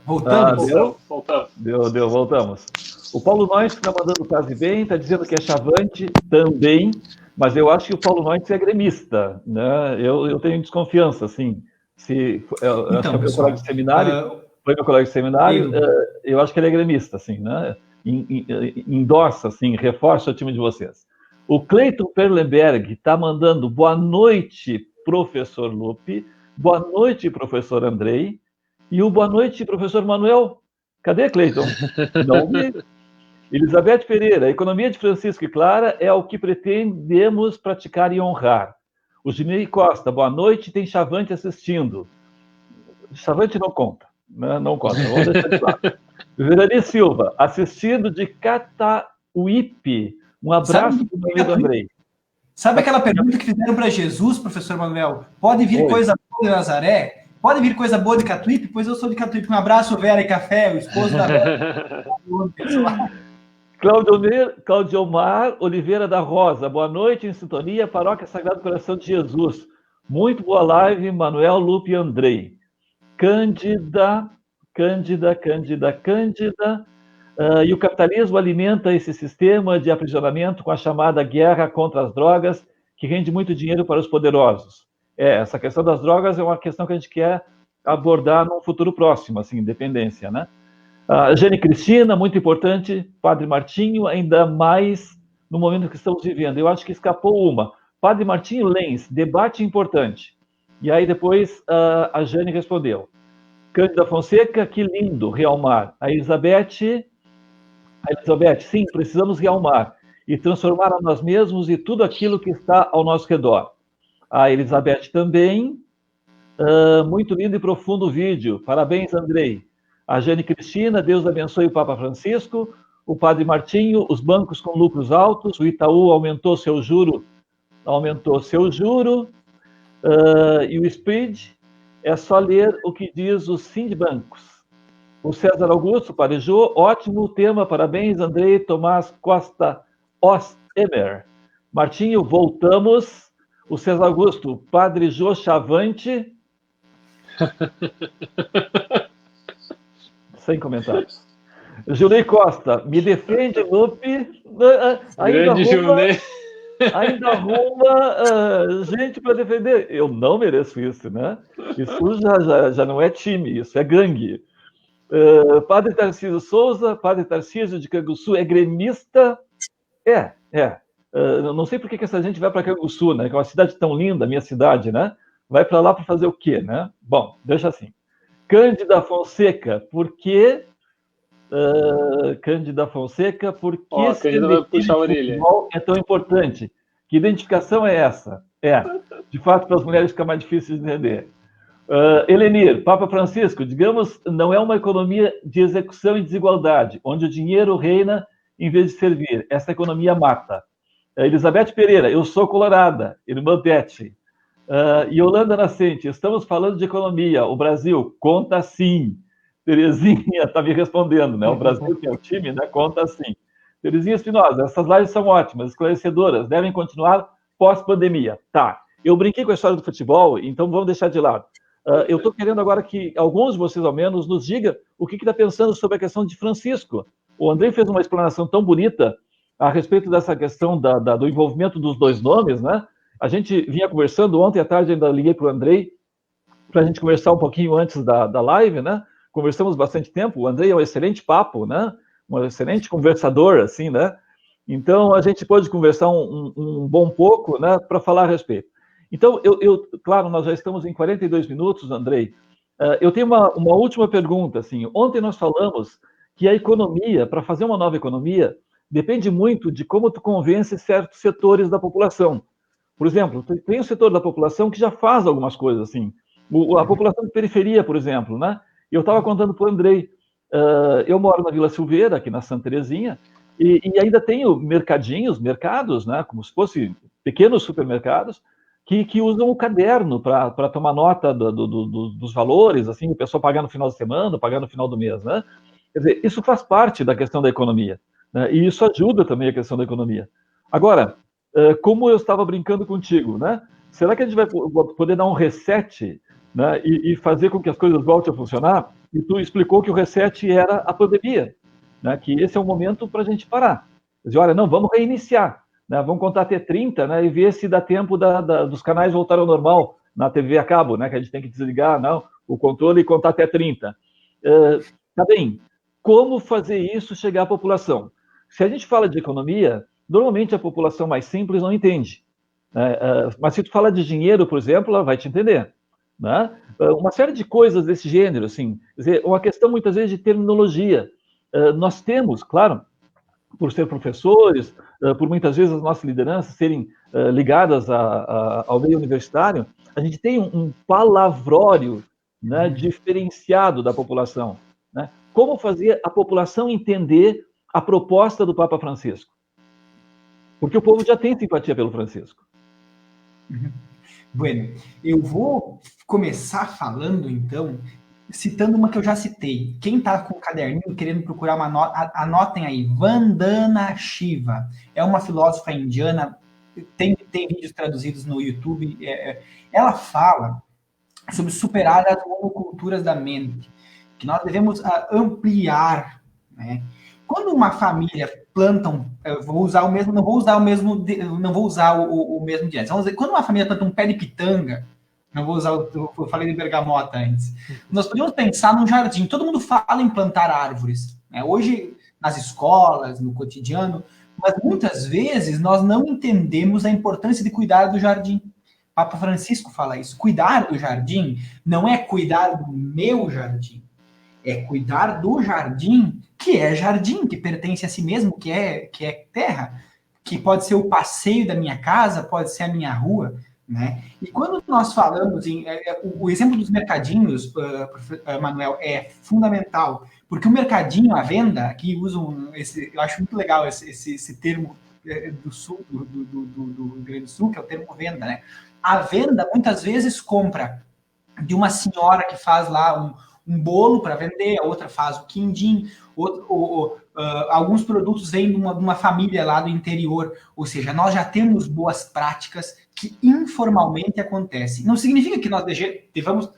B: voltamos.
C: Voltamos. O Paulo Noyce está mandando quase bem, está dizendo que é chavante também, mas eu acho que o Paulo Noyce é gremista, né? Eu tenho desconfiança, assim. Acho que é meu colega de seminário, foi meu colega de seminário, eu acho que ele é gremista, assim, né? Endorça, assim, reforça o time de vocês. O Cleiton Perlenberg está mandando boa noite, professor Lupe, boa noite, professor Andrei, e o boa noite, professor Manuel. Cadê, Cleiton? Não vi. Elizabeth Pereira, a economia de Francisco e Clara é o que pretendemos praticar e honrar. O Ginei Costa, boa noite, tem Chavante assistindo. Chavante não conta, né? Não conta, vamos deixar de lado. Verani Silva, assistindo de Catauípe. Um abraço para o meu amigo Andrei.
B: Sabe aquela pergunta que fizeram para Jesus, professor Manuel? Pode vir coisa boa de Nazaré? Pode vir coisa boa de Catuípe? Pois eu sou de Catuípe. Um abraço, Vera e Café, o esposo da Vera.
C: Claudiomar Oliveira da Rosa, boa noite, em sintonia, Paróquia Sagrado Coração de Jesus. Muito boa live, Manuel, Lupe e Andrei. Cândida. E o capitalismo alimenta esse sistema de aprisionamento com a chamada guerra contra as drogas, que rende muito dinheiro para os poderosos. Essa questão das drogas é uma questão que a gente quer abordar num futuro próximo, assim, independência, né? Jane Cristina, muito importante, Padre Martinho, ainda mais no momento que estamos vivendo. Eu acho que escapou uma. Padre Martinho Lenz, debate importante. E aí depois a Jane respondeu. Cândida Fonseca, que lindo, realmar. A Elizabeth, sim, precisamos realmar e transformar a nós mesmos e tudo aquilo que está ao nosso redor. A Elizabeth também, muito lindo e profundo vídeo. Parabéns, Andrei. A Jane Cristina, Deus abençoe o Papa Francisco. O Padre Martinho, os bancos com lucros altos. O Itaú aumentou seu juro. E o Speed, é só ler o que diz o Sindbancos. O César Augusto, Padre Jô, ótimo tema, parabéns, Andrei Tomás Costa Ostemer. Martinho, voltamos. O César Augusto, Padre Jô Chavante. Sem comentários. Julie Costa, me defende, Lupe. Ainda arruma gente para defender. Eu não mereço isso, né? Isso já não é time, isso é gangue. Padre Tarcísio Souza, Padre Tarcísio de Canguçu, é gremista? Não sei por que essa gente vai para Canguçu, né? Que é uma cidade tão linda, minha cidade, né? Vai para lá para fazer o quê, né? Bom, deixa assim. Cândida Fonseca, por que... Cândida Fonseca, por que
A: Cândida vai puxar a orelha.
C: É tão importante? Que identificação é essa? De fato, para as mulheres fica mais difícil de entender. Elenir, Papa Francisco, digamos, não é uma economia de execução e desigualdade, onde o dinheiro reina em vez de servir. Essa economia mata. Elizabeth Pereira, eu sou colorada, irmã Beth. Yolanda Nascente, estamos falando de economia, o Brasil conta sim. Terezinha está me respondendo, né? O Brasil, que é o time, né? Conta sim. Terezinha Espinosa, essas lives são ótimas, esclarecedoras, devem continuar pós-pandemia. Tá, eu brinquei com a história do futebol, então vamos deixar de lado. Eu estou querendo agora que alguns de vocês, ao menos, nos diga o que está pensando sobre a questão de Francisco. O Andrei fez uma explanação tão bonita a respeito dessa questão do envolvimento dos dois nomes, né? A gente vinha conversando, ontem à tarde ainda liguei para o Andrei para a gente conversar um pouquinho antes da live, né? Conversamos bastante tempo, o Andrei é um excelente papo, né? Um excelente conversador, assim, né? Então, a gente pôde conversar um bom pouco, né? Para falar a respeito. Então, claro, nós já estamos em 42 minutos, Andrei. Eu tenho uma última pergunta, assim. Ontem nós falamos que a economia, para fazer uma nova economia, depende muito de como tu convence certos setores da população. Por exemplo, tem um setor da população que já faz algumas coisas, assim. A população de periferia, por exemplo, né? Eu estava contando para o Andrei, eu moro na Vila Silveira, aqui na Santa Terezinha, e ainda tenho mercados, né, como se fossem pequenos supermercados, que usam o caderno para tomar nota dos valores, assim, o pessoal pagar no final de semana, pagar no final do mês, né? Quer dizer, isso faz parte da questão da economia, né? E isso ajuda também a questão da economia. Agora, como eu estava brincando contigo, né? Será que a gente vai poder dar um reset, né, e fazer com que as coisas voltem a funcionar? E tu explicou que o reset era a pandemia, né, que esse é o momento para a gente parar. Dizer, olha, não, vamos reiniciar, né, vamos contar até 30, né, e ver se dá tempo dos canais voltar ao normal na TV a cabo, né, que a gente tem que desligar o controle e contar até 30. Tá bem, como fazer isso chegar à população? Se a gente fala de economia, normalmente a população mais simples não entende. Mas se tu fala de dinheiro, por exemplo, ela vai te entender. Né? Uma série de coisas desse gênero, assim, quer dizer, uma questão muitas vezes de terminologia. Nós temos, claro, por ser professores, por muitas vezes as nossas lideranças serem ligadas ao meio universitário, a gente tem um palavrório, né, diferenciado da população. Né? Como fazer a população entender a proposta do Papa Francisco? Porque o povo já tem simpatia pelo Francisco.
B: Bueno, eu vou começar falando, então, citando uma que eu já citei. Quem está com o caderninho querendo procurar uma nota, anotem aí. Vandana Shiva. É uma filósofa indiana, tem vídeos traduzidos no YouTube. Ela fala sobre superar as monoculturas da mente, que nós devemos ampliar, né? Quando uma família planta não vou usar o mesmo direto. Vamos dizer, quando uma família planta um pé de pitanga, não vou usar eu falei de bergamota antes. Nós podemos pensar num jardim. Todo mundo fala em plantar árvores, né? Hoje nas escolas, no cotidiano, mas muitas vezes nós não entendemos a importância de cuidar do jardim. Papa Francisco fala isso. Cuidar do jardim não é cuidar do meu jardim, é cuidar do jardim que é jardim, que pertence a si mesmo, que é terra, que pode ser o passeio da minha casa, pode ser a minha rua, né? E quando nós falamos o exemplo dos mercadinhos, Manuel, é fundamental, porque o mercadinho, a venda, aqui usam eu acho muito legal esse termo do sul, do Rio Grande do Sul, que é o termo venda, né? A venda muitas vezes compra de uma senhora que faz lá um bolo para vender, a outra faz o quindim, alguns produtos vêm de uma família lá do interior, ou seja, nós já temos boas práticas que informalmente acontecem. Não significa que nós devamos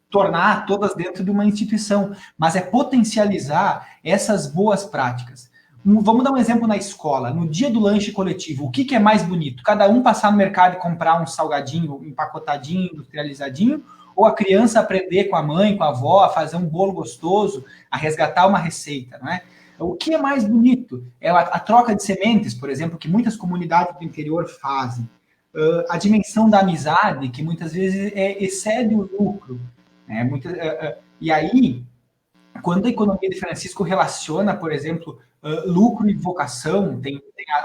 B: tornar todas dentro de uma instituição, mas é potencializar essas boas práticas. Vamos dar um exemplo na escola. No dia do lanche coletivo, o que é mais bonito? Cada um passar no mercado e comprar um salgadinho empacotadinho, industrializadinho, ou a criança aprender com a mãe, com a avó, a fazer um bolo gostoso, a resgatar uma receita, não é? O que é mais bonito? É a troca de sementes, por exemplo, que muitas comunidades do interior fazem. A dimensão da amizade, que muitas vezes excede o lucro. Né? E aí, quando a economia de Francisco relaciona, por exemplo, lucro e vocação, tem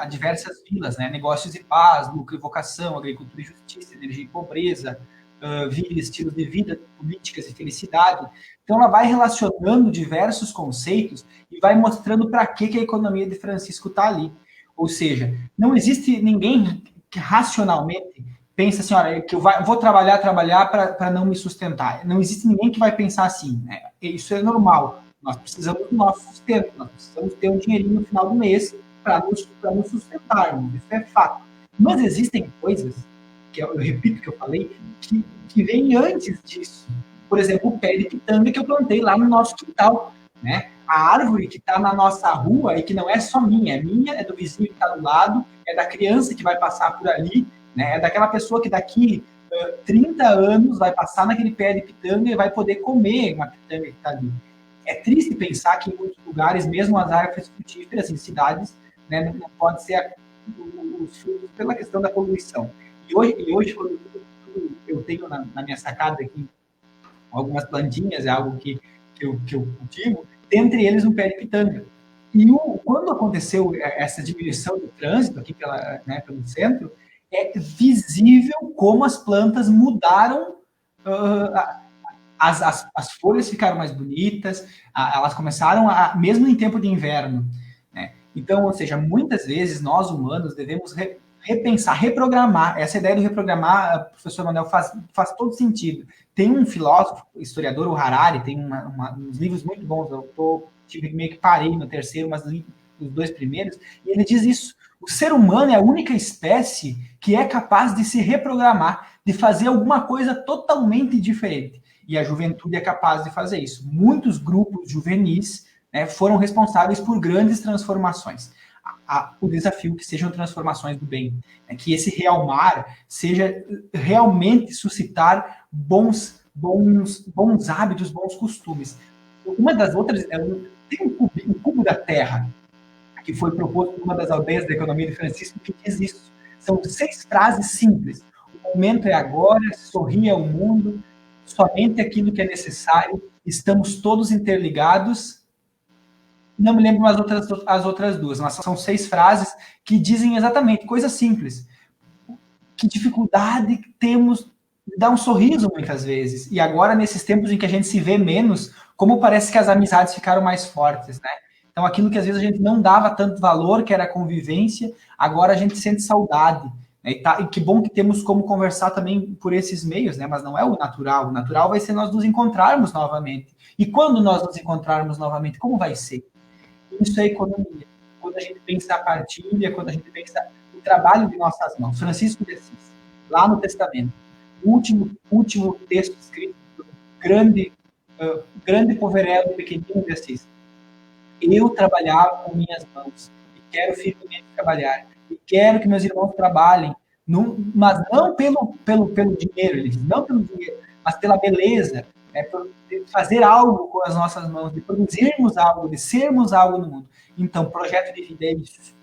B: diversas vilas, né? Negócios e paz, lucro e vocação, agricultura e justiça, energia e pobreza, vida e estilos de vida, políticas e felicidade. Então, ela vai relacionando diversos conceitos e vai mostrando para que a economia de Francisco está ali. Ou seja, não existe ninguém que racionalmente pensa assim, olha, que eu vou trabalhar para não me sustentar. Não existe ninguém que vai pensar assim, né? Isso é normal. Nós precisamos do nosso sustento, nós precisamos ter um dinheirinho no final do mês para nos sustentarmos. Isso é fato. Mas existem coisas, que eu repito o que eu falei, que vêm antes disso. Por exemplo, o pé de pitanga que eu plantei lá no nosso quintal, né? A árvore que está na nossa rua e que não é só minha, é do vizinho que está do lado, é da criança que vai passar por ali, né? É daquela pessoa que daqui 30 anos vai passar naquele pé de pitanga e vai poder comer uma pitanga que está ali. É triste pensar que em muitos lugares, mesmo as árvores frutíferas em cidades, né, não pode ser os frutos pela questão da poluição. E hoje quando eu tenho na minha sacada aqui algumas plantinhas, é algo que eu cultivo, dentre eles um pé de pitanga. E quando aconteceu essa diminuição do trânsito aqui pelo centro, é visível como as plantas mudaram, as folhas ficaram mais bonitas, elas começaram mesmo em tempo de inverno, né? Então, ou seja, muitas vezes nós humanos devemos repensar, reprogramar. Essa ideia do reprogramar, professor Manuel, faz todo sentido. Tem um filósofo, historiador, o Harari, tem uns livros muito bons, meio que parei no terceiro, mas nos 2 primeiros, e ele diz isso: o ser humano é a única espécie que é capaz de se reprogramar, de fazer alguma coisa totalmente diferente. E a juventude é capaz de fazer isso. Muitos grupos juvenis, né, foram responsáveis por grandes transformações. O desafio que sejam transformações do bem, né, que esse realmar seja realmente suscitar bons hábitos, bons costumes. Uma das outras, tem um cubo da terra, que foi proposto por uma das aldeias da economia de Francisco, que diz isso. São 6 frases simples. O momento é agora, sorria ao mundo, somente aquilo que é necessário, estamos todos interligados. Não me lembro as outras 2, mas são 6 frases que dizem exatamente coisas simples. Que dificuldade temos de dar um sorriso muitas vezes. E agora, nesses tempos em que a gente se vê menos, como parece que as amizades ficaram mais fortes, né? Então, aquilo que às vezes a gente não dava tanto valor, que era a convivência, agora a gente sente saudade. Né? E que bom que temos como conversar também por esses meios, né? Mas não é o natural. O natural vai ser nós nos encontrarmos novamente. E quando nós nos encontrarmos novamente, como vai ser? Isso é economia. Quando a gente pensa a partilha, quando a gente pensa o trabalho de nossas mãos. Francisco de Assis, lá no Testamento, o último texto escrito do grande poverello pequenino de Assis. Eu trabalhava com minhas mãos e quero firmemente trabalhar e quero que meus irmãos trabalhem, mas não pelo dinheiro, ele diz, não pelo dinheiro, mas pela beleza, né, por fazer algo com as nossas mãos, de produzirmos algo, de sermos algo no mundo. Então, projeto de vida é isso.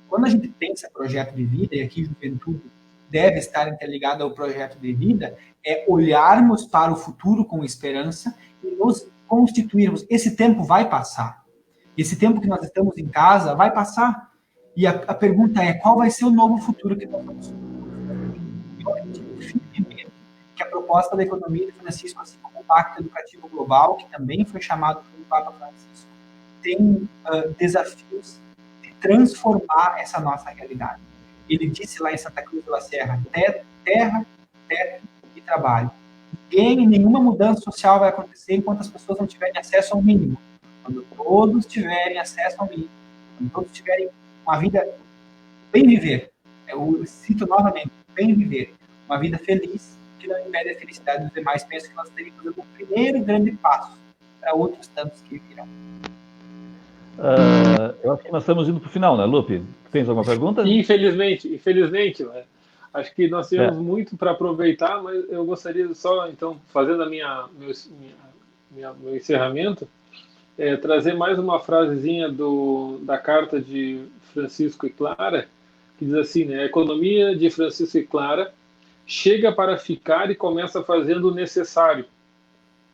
B: Quando a gente pensa projeto de vida, e aqui juventude deve estar interligada ao projeto de vida, é olharmos para o futuro com esperança e nos constituirmos. Esse tempo vai passar. Esse tempo que nós estamos em casa vai passar. E a pergunta é, qual vai ser o novo futuro que nós vamos ter? Eu acredito firmemente que a proposta da economia de Francisco, assim como o Pacto Educativo Global, que também foi chamado pelo Papa Francisco, tem desafios de transformar essa nossa realidade. Ele disse lá em Santa Cruz de la Serra, terra, teto e trabalho. nenhuma mudança social vai acontecer enquanto as pessoas não tiverem acesso ao mínimo. Quando todos tiverem acesso ao mínimo, quando todos tiverem uma vida bem viver, eu cito novamente, bem viver, uma vida feliz, que não impede a felicidade dos demais. Penso que nós teríamos que fazer o primeiro grande passo para outros tantos que virão.
C: Eu acho que nós estamos indo para o final, né, Lupe? Tens alguma pergunta?
A: Infelizmente, né? Acho que nós temos muito para aproveitar, mas eu gostaria só, então, fazendo meu encerramento, trazer mais uma frasezinha da carta de Francisco e Clara, que diz assim, né? A economia de Francisco e Clara chega para ficar e começa fazendo o necessário.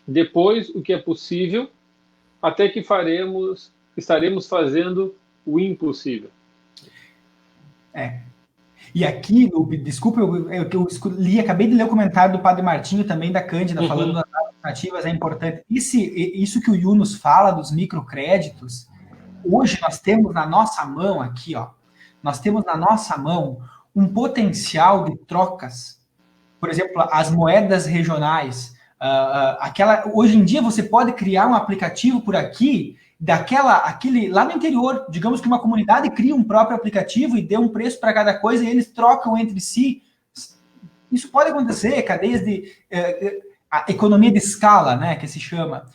A: Depois, o que é possível, até que estaremos fazendo o impossível.
B: E aqui, desculpa, eu acabei de ler o comentário do Padre Martinho também, da Cândida, falando das alternativas, é importante. Isso que o Yunus fala dos microcréditos, hoje nós temos na nossa mão aqui, ó, nós temos na nossa mão um potencial de trocas. Por exemplo, as moedas regionais. Hoje em dia você pode criar um aplicativo por aqui, lá no interior, digamos que uma comunidade cria um próprio aplicativo e dê um preço para cada coisa e eles trocam entre si. Isso pode acontecer, cadeias a economia de escala, né, que se chama.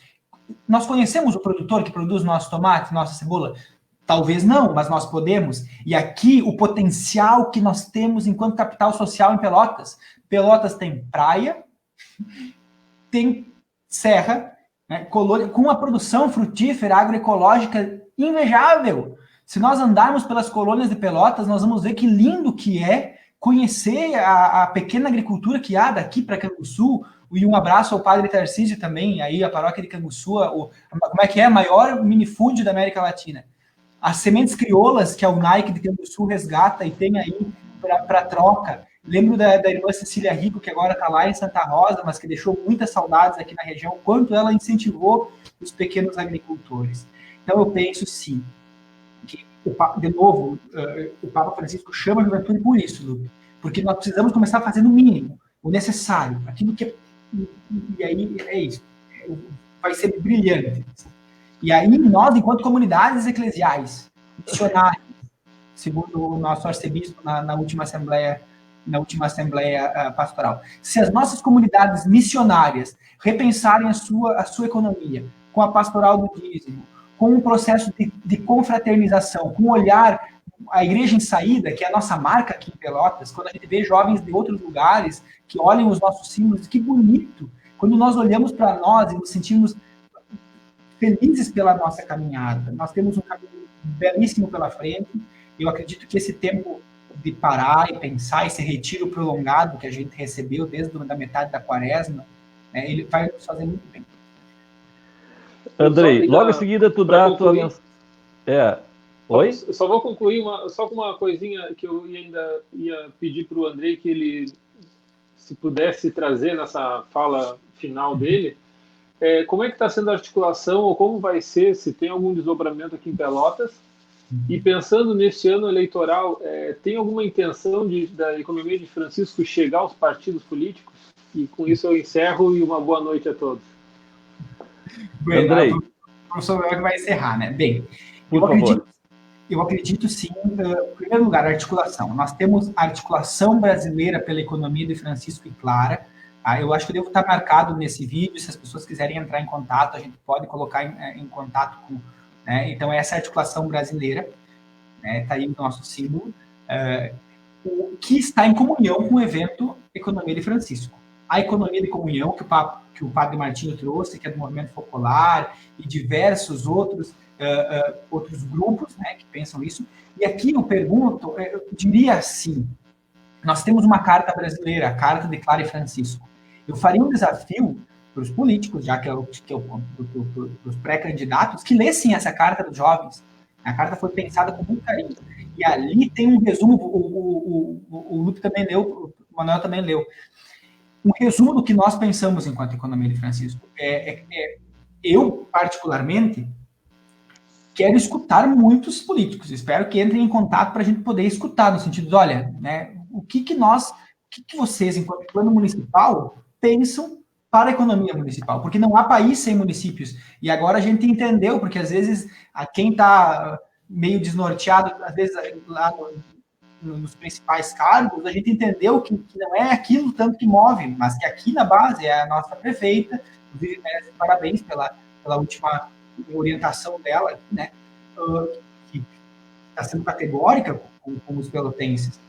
B: Nós conhecemos o produtor que produz nosso tomate, nossa cebola? Talvez não, mas nós podemos. E aqui o potencial que nós temos enquanto capital social em Pelotas. Pelotas tem praia, tem serra, né, com uma produção frutífera agroecológica invejável. Se nós andarmos pelas colônias de Pelotas, nós vamos ver que lindo que é conhecer a pequena agricultura que há daqui para Canguçu. E um abraço ao Padre Tarcísio também, aí a paróquia de Canguçu, como é que é? A maior minifúndio da América Latina. As sementes crioulas que a Unaic de Canguçu resgata e tem aí para troca. Lembro da irmã Cecília Rico, que agora está lá em Santa Rosa, mas que deixou muitas saudades aqui na região, quanto ela incentivou os pequenos agricultores. Então eu penso, sim, que, de novo, o Papa Francisco chama a juventude por isso, Lupe, porque nós precisamos começar fazendo o mínimo, o necessário, aquilo que e aí é isso, vai ser brilhante. E aí nós, enquanto comunidades eclesiais, missionários, segundo o nosso arcebispo na última assembleia pastoral. Se as nossas comunidades missionárias repensarem a sua economia, com a pastoral do dízimo, com um processo de confraternização, com um olhar, a igreja em saída, que é a nossa marca aqui em Pelotas, quando a gente vê jovens de outros lugares que olham os nossos símbolos, que bonito, quando nós olhamos para nós e nos sentimos felizes pela nossa caminhada. Nós temos um caminho belíssimo pela frente. Eu acredito que esse tempo de parar e pensar, esse retiro prolongado que a gente recebeu desde a metade da quaresma, né, ele vai nos fazer muito bem.
C: Andrei, logo em seguida tu dá a tua... Oi?
A: Só vou concluir só com uma coisinha que eu ainda ia pedir para o Andrei que ele, se pudesse trazer nessa fala final dele, como é que está sendo a articulação, ou como vai ser, se tem algum desdobramento aqui em Pelotas, e pensando neste ano eleitoral, tem alguma intenção da economia de Francisco chegar aos partidos políticos? E com isso eu encerro e uma boa noite a todos.
B: Bem, Andrei. O professor Welk vai encerrar, né? Bem, eu acredito sim, em primeiro lugar, a articulação. Nós temos a articulação brasileira pela economia de Francisco e Clara. Eu acho que eu devo estar marcado nesse vídeo, se as pessoas quiserem entrar em contato, a gente pode colocar em contato com... Né? Então, essa articulação brasileira, está aí o nosso símbolo, que está em comunhão com o evento Economia de Francisco. A economia de comunhão que o Padre Martinho trouxe, que é do Movimento Popular, e diversos outros grupos, né, que pensam isso. E aqui eu pergunto, eu diria assim, nós temos uma carta brasileira, a Carta de Clara e Francisco. Eu faria um desafio para os políticos, já que é o para os pré-candidatos, que lessem essa carta dos jovens. A carta foi pensada com muito carinho. E ali tem um resumo, o Lupe também leu, o Manuel também leu, um resumo do que nós pensamos enquanto economia de Francisco. Eu, particularmente, quero escutar muitos políticos. Espero que entrem em contato para a gente poder escutar, no sentido de, olha, né, o que vocês, enquanto plano municipal, pensam para a economia municipal, porque não há país sem municípios. E agora a gente entendeu, porque às vezes quem está meio desnorteado, às vezes lá nos principais cargos, a gente entendeu que não é aquilo tanto que move, mas que aqui na base é a nossa prefeita, inclusive merece parabéns pela última orientação dela, né, que está sendo categórica com os pelotenses.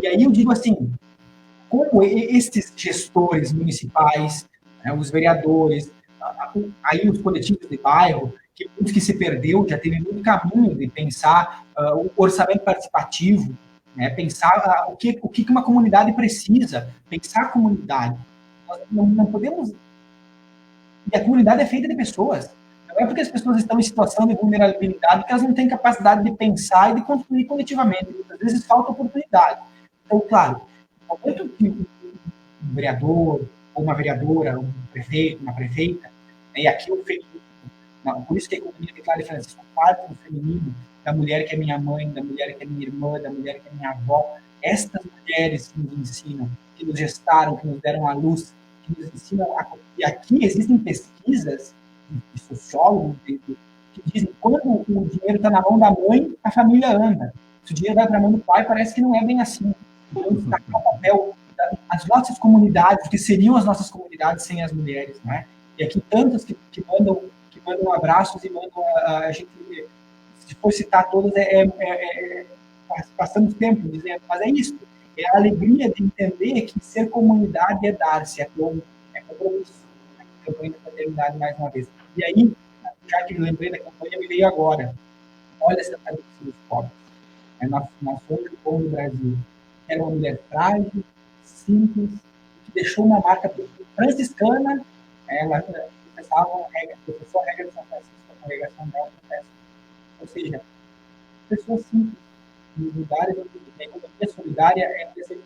B: E aí eu digo assim, como esses gestores municipais, né, os vereadores, aí os coletivos de bairro, que se perdeu, já teve muito caminho de pensar o orçamento participativo, né, pensar o que uma comunidade precisa, pensar a comunidade. Nós não podemos... E a comunidade é feita de pessoas. Não é porque as pessoas estão em situação de vulnerabilidade que elas não têm capacidade de pensar e de construir coletivamente. Às vezes falta oportunidade. Então, claro, no momento que um vereador, ou uma vereadora, um prefeito, uma prefeita, né, e aqui o feminino, por isso que a economia de Clara e Francisco parte do feminino, da mulher que é minha mãe, da mulher que é minha irmã, da mulher que é minha avó, estas mulheres que nos ensinam, que nos gestaram, que nos deram a luz, que nos ensinam e aqui existem pesquisas de sociólogos que dizem que quando o dinheiro está na mão da mãe, a família anda. Se o dinheiro vai para a mão do pai, parece que não é bem assim. Então, está no papel das nossas comunidades, que seriam as nossas comunidades sem as mulheres, né? E aqui tantos que mandam abraços e mandam a gente, se for citar todas, passamos tempo dizendo, mas é isso, é a alegria de entender que ser comunidade é dar-se, é compromisso. Campanha da fraternidade mais uma vez. E aí, já que lembrei da campanha, me veio agora. Olha essa tarifa dos pobres. Nós somos o povo do Brasil. Era uma mulher frágil, simples, que deixou uma marca franciscana. Ela professava a regra de São Francisco, a congregação dela professa. Ou seja, pessoas simples, em lugares onde a economia solidária é um exemplo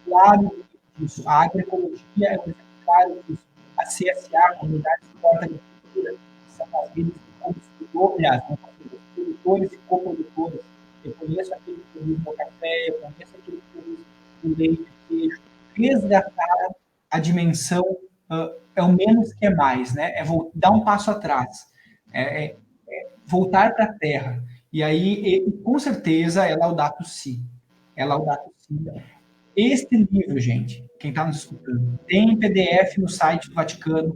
B: claro disso. A agroecologia é um exemplo claro disso. A CSA, a Comunidade de Suporte à Agricultura, que são as redes de produtores e coprodutores. Eu conheço aquele que produz o café, eu conheço aquele que produz o leite, o queijo. Resgatar a dimensão é o menos que é mais, né? É dar um passo atrás, é voltar para a terra. E aí, com certeza, é Laudato Si. É Laudato Si. Este livro, gente, quem está nos escutando, tem PDF no site do Vaticano.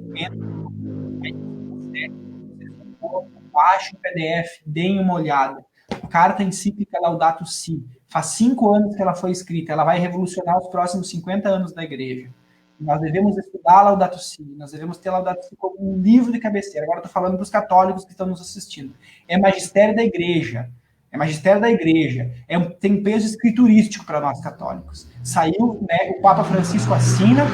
B: Baixe o PDF, deem uma olhada. Carta Encíclica Laudato Si. Faz 5 anos que ela foi escrita. Ela vai revolucionar os próximos 50 anos da Igreja. Nós devemos estudar Laudato Si. Nós devemos ter Laudato Si como um livro de cabeceira. Agora estou falando dos católicos que estão nos assistindo. É magistério da Igreja. É magistério da Igreja. Tem peso escriturístico para nós católicos. Saiu, né, o Papa Francisco assina,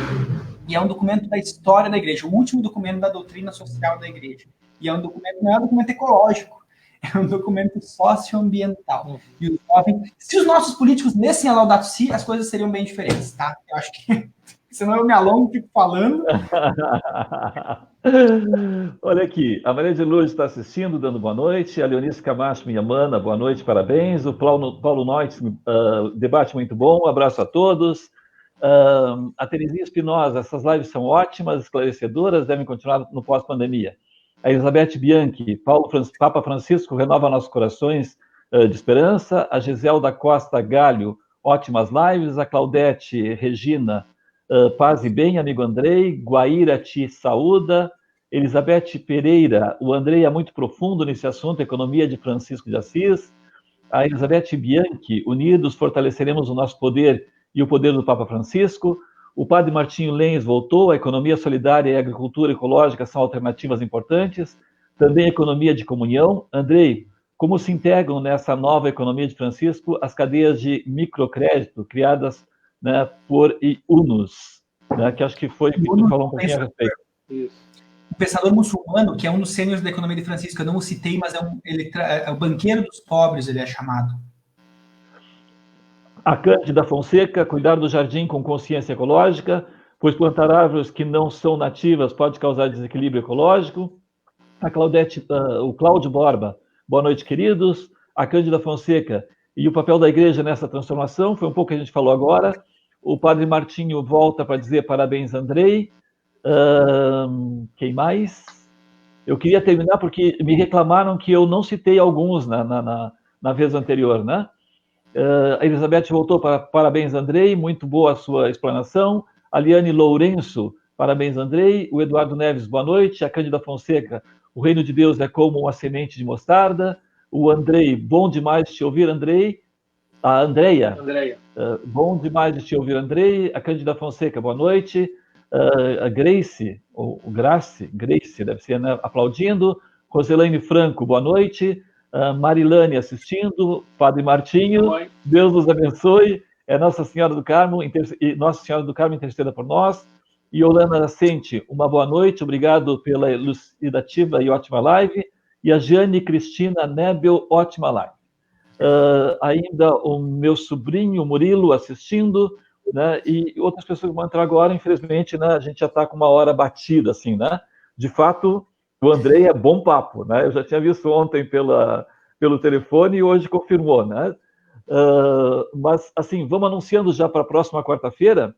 B: e é um documento da história da Igreja, o último documento da doutrina social da Igreja. E é um documento, não é um documento ecológico, é um documento socioambiental. E os jovens, se os nossos políticos lessem a Laudato Si, as coisas seriam bem diferentes, tá? Eu acho que, senão eu me alongo e fico falando.
C: Olha aqui, a Maria de Lourdes está assistindo, dando boa noite. A Leonice Camacho, minha mana, boa noite, parabéns. O Paulo Noitz, debate muito bom, um abraço a todos. A Terezinha Espinosa, essas lives são ótimas, esclarecedoras, devem continuar no pós-pandemia. A Elizabeth Bianchi, Papa Francisco renova nossos corações de esperança. A Giselda Costa Galho, ótimas lives. A Claudete Regina, paz e bem, amigo Andrei. Guaíra te saúda. Elizabeth Pereira, o Andrei é muito profundo nesse assunto, economia de Francisco de Assis. A Elizabeth Bianchi, unidos fortaleceremos o nosso poder e o poder do Papa Francisco. O padre Martinho Lenz voltou, a economia solidária e a agricultura ecológica são alternativas importantes. Também a economia de comunhão. Andrei, como se integram nessa nova economia de Francisco as cadeias de microcrédito criadas, né, por Yunus, né, que acho que foi que tu falou um pouquinho a respeito.
A: Isso.
B: O pensador muçulmano, que é um dos sêniores da economia de Francisco, eu não o citei, mas é o banqueiro dos pobres, ele é chamado.
C: A Cândida Fonseca, cuidar do jardim com consciência ecológica, pois plantar árvores que não são nativas pode causar desequilíbrio ecológico. O Cláudio Borba, boa noite, queridos. A Cândida Fonseca, e o papel da igreja nessa transformação, foi um pouco que a gente falou agora. O padre Martinho volta para dizer parabéns, Andrei. Quem mais? Eu queria terminar porque me reclamaram que eu não citei alguns na vez anterior, né? A Elizabeth voltou para parabéns, Andrei, muito boa a sua explanação. A Liane Lourenço, parabéns, Andrei. O Eduardo Neves, boa noite. A Cândida Fonseca, o reino de Deus é como uma semente de mostarda. O Andrei, bom demais te ouvir, Andrei. A Andreia, bom demais de te ouvir, Andrei. A Cândida Fonseca, boa noite. A Grace, ou Grace deve ser, né? Aplaudindo. Roselaine Franco, boa noite. Marilane assistindo. Padre Martinho, Deus nos abençoe. Nossa Senhora do Carmo, Nossa Senhora do Carmo interceda por nós. E Yolanda Nascente, uma boa noite. Obrigado pela elucidativa e ótima live. E a Jane Cristina Nebel, ótima live. Ainda o meu sobrinho Murilo assistindo, né? E outras pessoas que vão entrar agora, infelizmente, né? A gente já está com uma hora batida, assim, né? De fato, o Andrei é bom papo, né? Eu já tinha visto ontem pelo telefone e hoje confirmou, né? Mas, assim, vamos anunciando já para a próxima quarta-feira.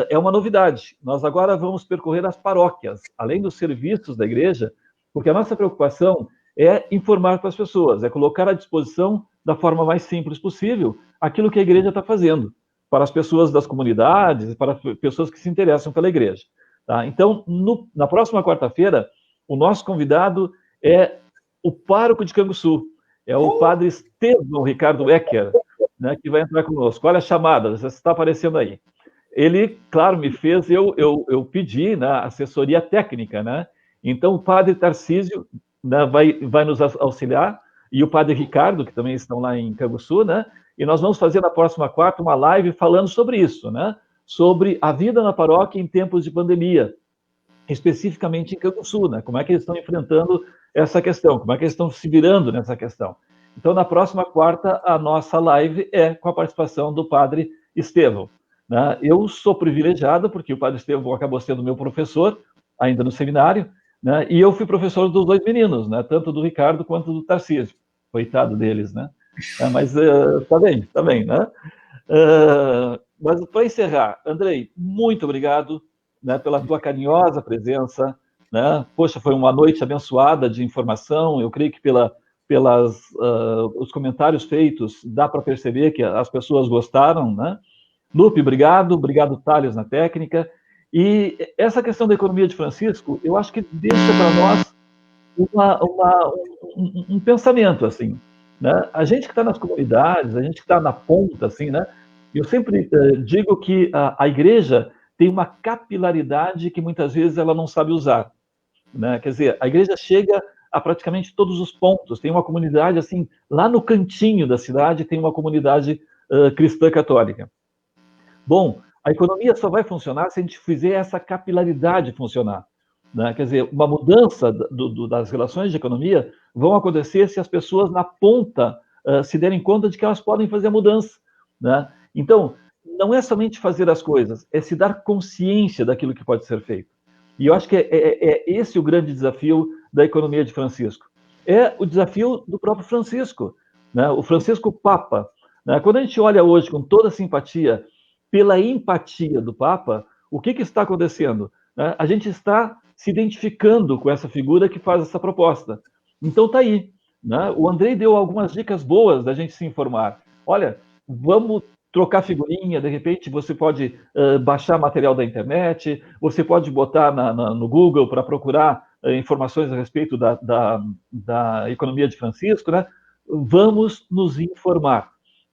C: É uma novidade. Nós agora vamos percorrer as paróquias, além dos serviços da igreja, porque a nossa preocupação é informar para as pessoas, é colocar à disposição da forma mais simples possível aquilo que a igreja está fazendo para as pessoas das comunidades, para pessoas que se interessam pela igreja. Tá? Então, na próxima quarta-feira, o nosso convidado é o pároco de Canguçu, é o padre Estevão Ricardo Ecker, né, que vai entrar conosco. Olha a chamada, já está aparecendo aí. Ele, claro, me fez, eu pedi, né, assessoria técnica, né? Então, o padre Tarcísio, né, vai nos auxiliar, e o padre Ricardo, que também estão lá em Canguçu, né? E nós vamos fazer na próxima quarta uma live falando sobre isso, né? Sobre a vida na paróquia em tempos de pandemia, especificamente em Canguçu, né? Como é que eles estão enfrentando essa questão, como é que eles estão se virando nessa questão. Então, na próxima quarta, a nossa live é com a participação do padre Estevão, né? Eu sou privilegiado, porque o padre Estevão acabou sendo meu professor, ainda no seminário, né? E eu fui professor dos dois meninos, né? Tanto do Ricardo quanto do Tarcísio. Coitado deles, né? Mas tá bem, né? Mas para encerrar, Andrei, muito obrigado, né, pela tua carinhosa presença, né? Poxa, foi uma noite abençoada de informação. Eu creio que os comentários feitos dá para perceber que as pessoas gostaram, né? Lupe, obrigado, Thales na técnica. E essa questão da economia de Francisco, eu acho que deixa para nós um pensamento, assim, né? A gente que está nas comunidades, a gente que está na ponta, assim, né? Eu sempre digo que a igreja tem uma capilaridade que muitas vezes ela não sabe usar, né? Quer dizer, a igreja chega a praticamente todos os pontos. Tem uma comunidade, assim, lá no cantinho da cidade tem uma comunidade cristã católica. Bom, a economia só vai funcionar se a gente fizer essa capilaridade funcionar, né? Quer dizer, uma mudança das relações de economia vão acontecer se as pessoas na ponta se derem conta de que elas podem fazer a mudança, né? Então, não é somente fazer as coisas, é se dar consciência daquilo que pode ser feito. E eu acho que é esse o grande desafio da economia de Francisco. É o desafio do próprio Francisco, né? O Francisco Papa, né? Quando a gente olha hoje com toda a simpatia pela empatia do Papa, o que está acontecendo? Né? A gente está se identificando com essa figura que faz essa proposta. Então está aí, né? O Andrei deu algumas dicas boas da gente se informar. Olha, vamos trocar figurinha, de repente você pode baixar material da internet, você pode botar no Google para procurar informações a respeito da economia de Francisco, né? Vamos nos informar.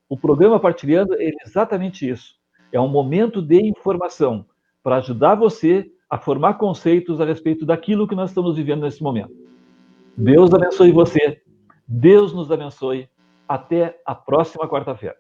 C: O programa Partilhando é exatamente isso. É um momento de informação para ajudar você a formar conceitos a respeito daquilo que nós estamos vivendo nesse momento. Deus abençoe você. Deus nos abençoe. Até a próxima quarta-feira.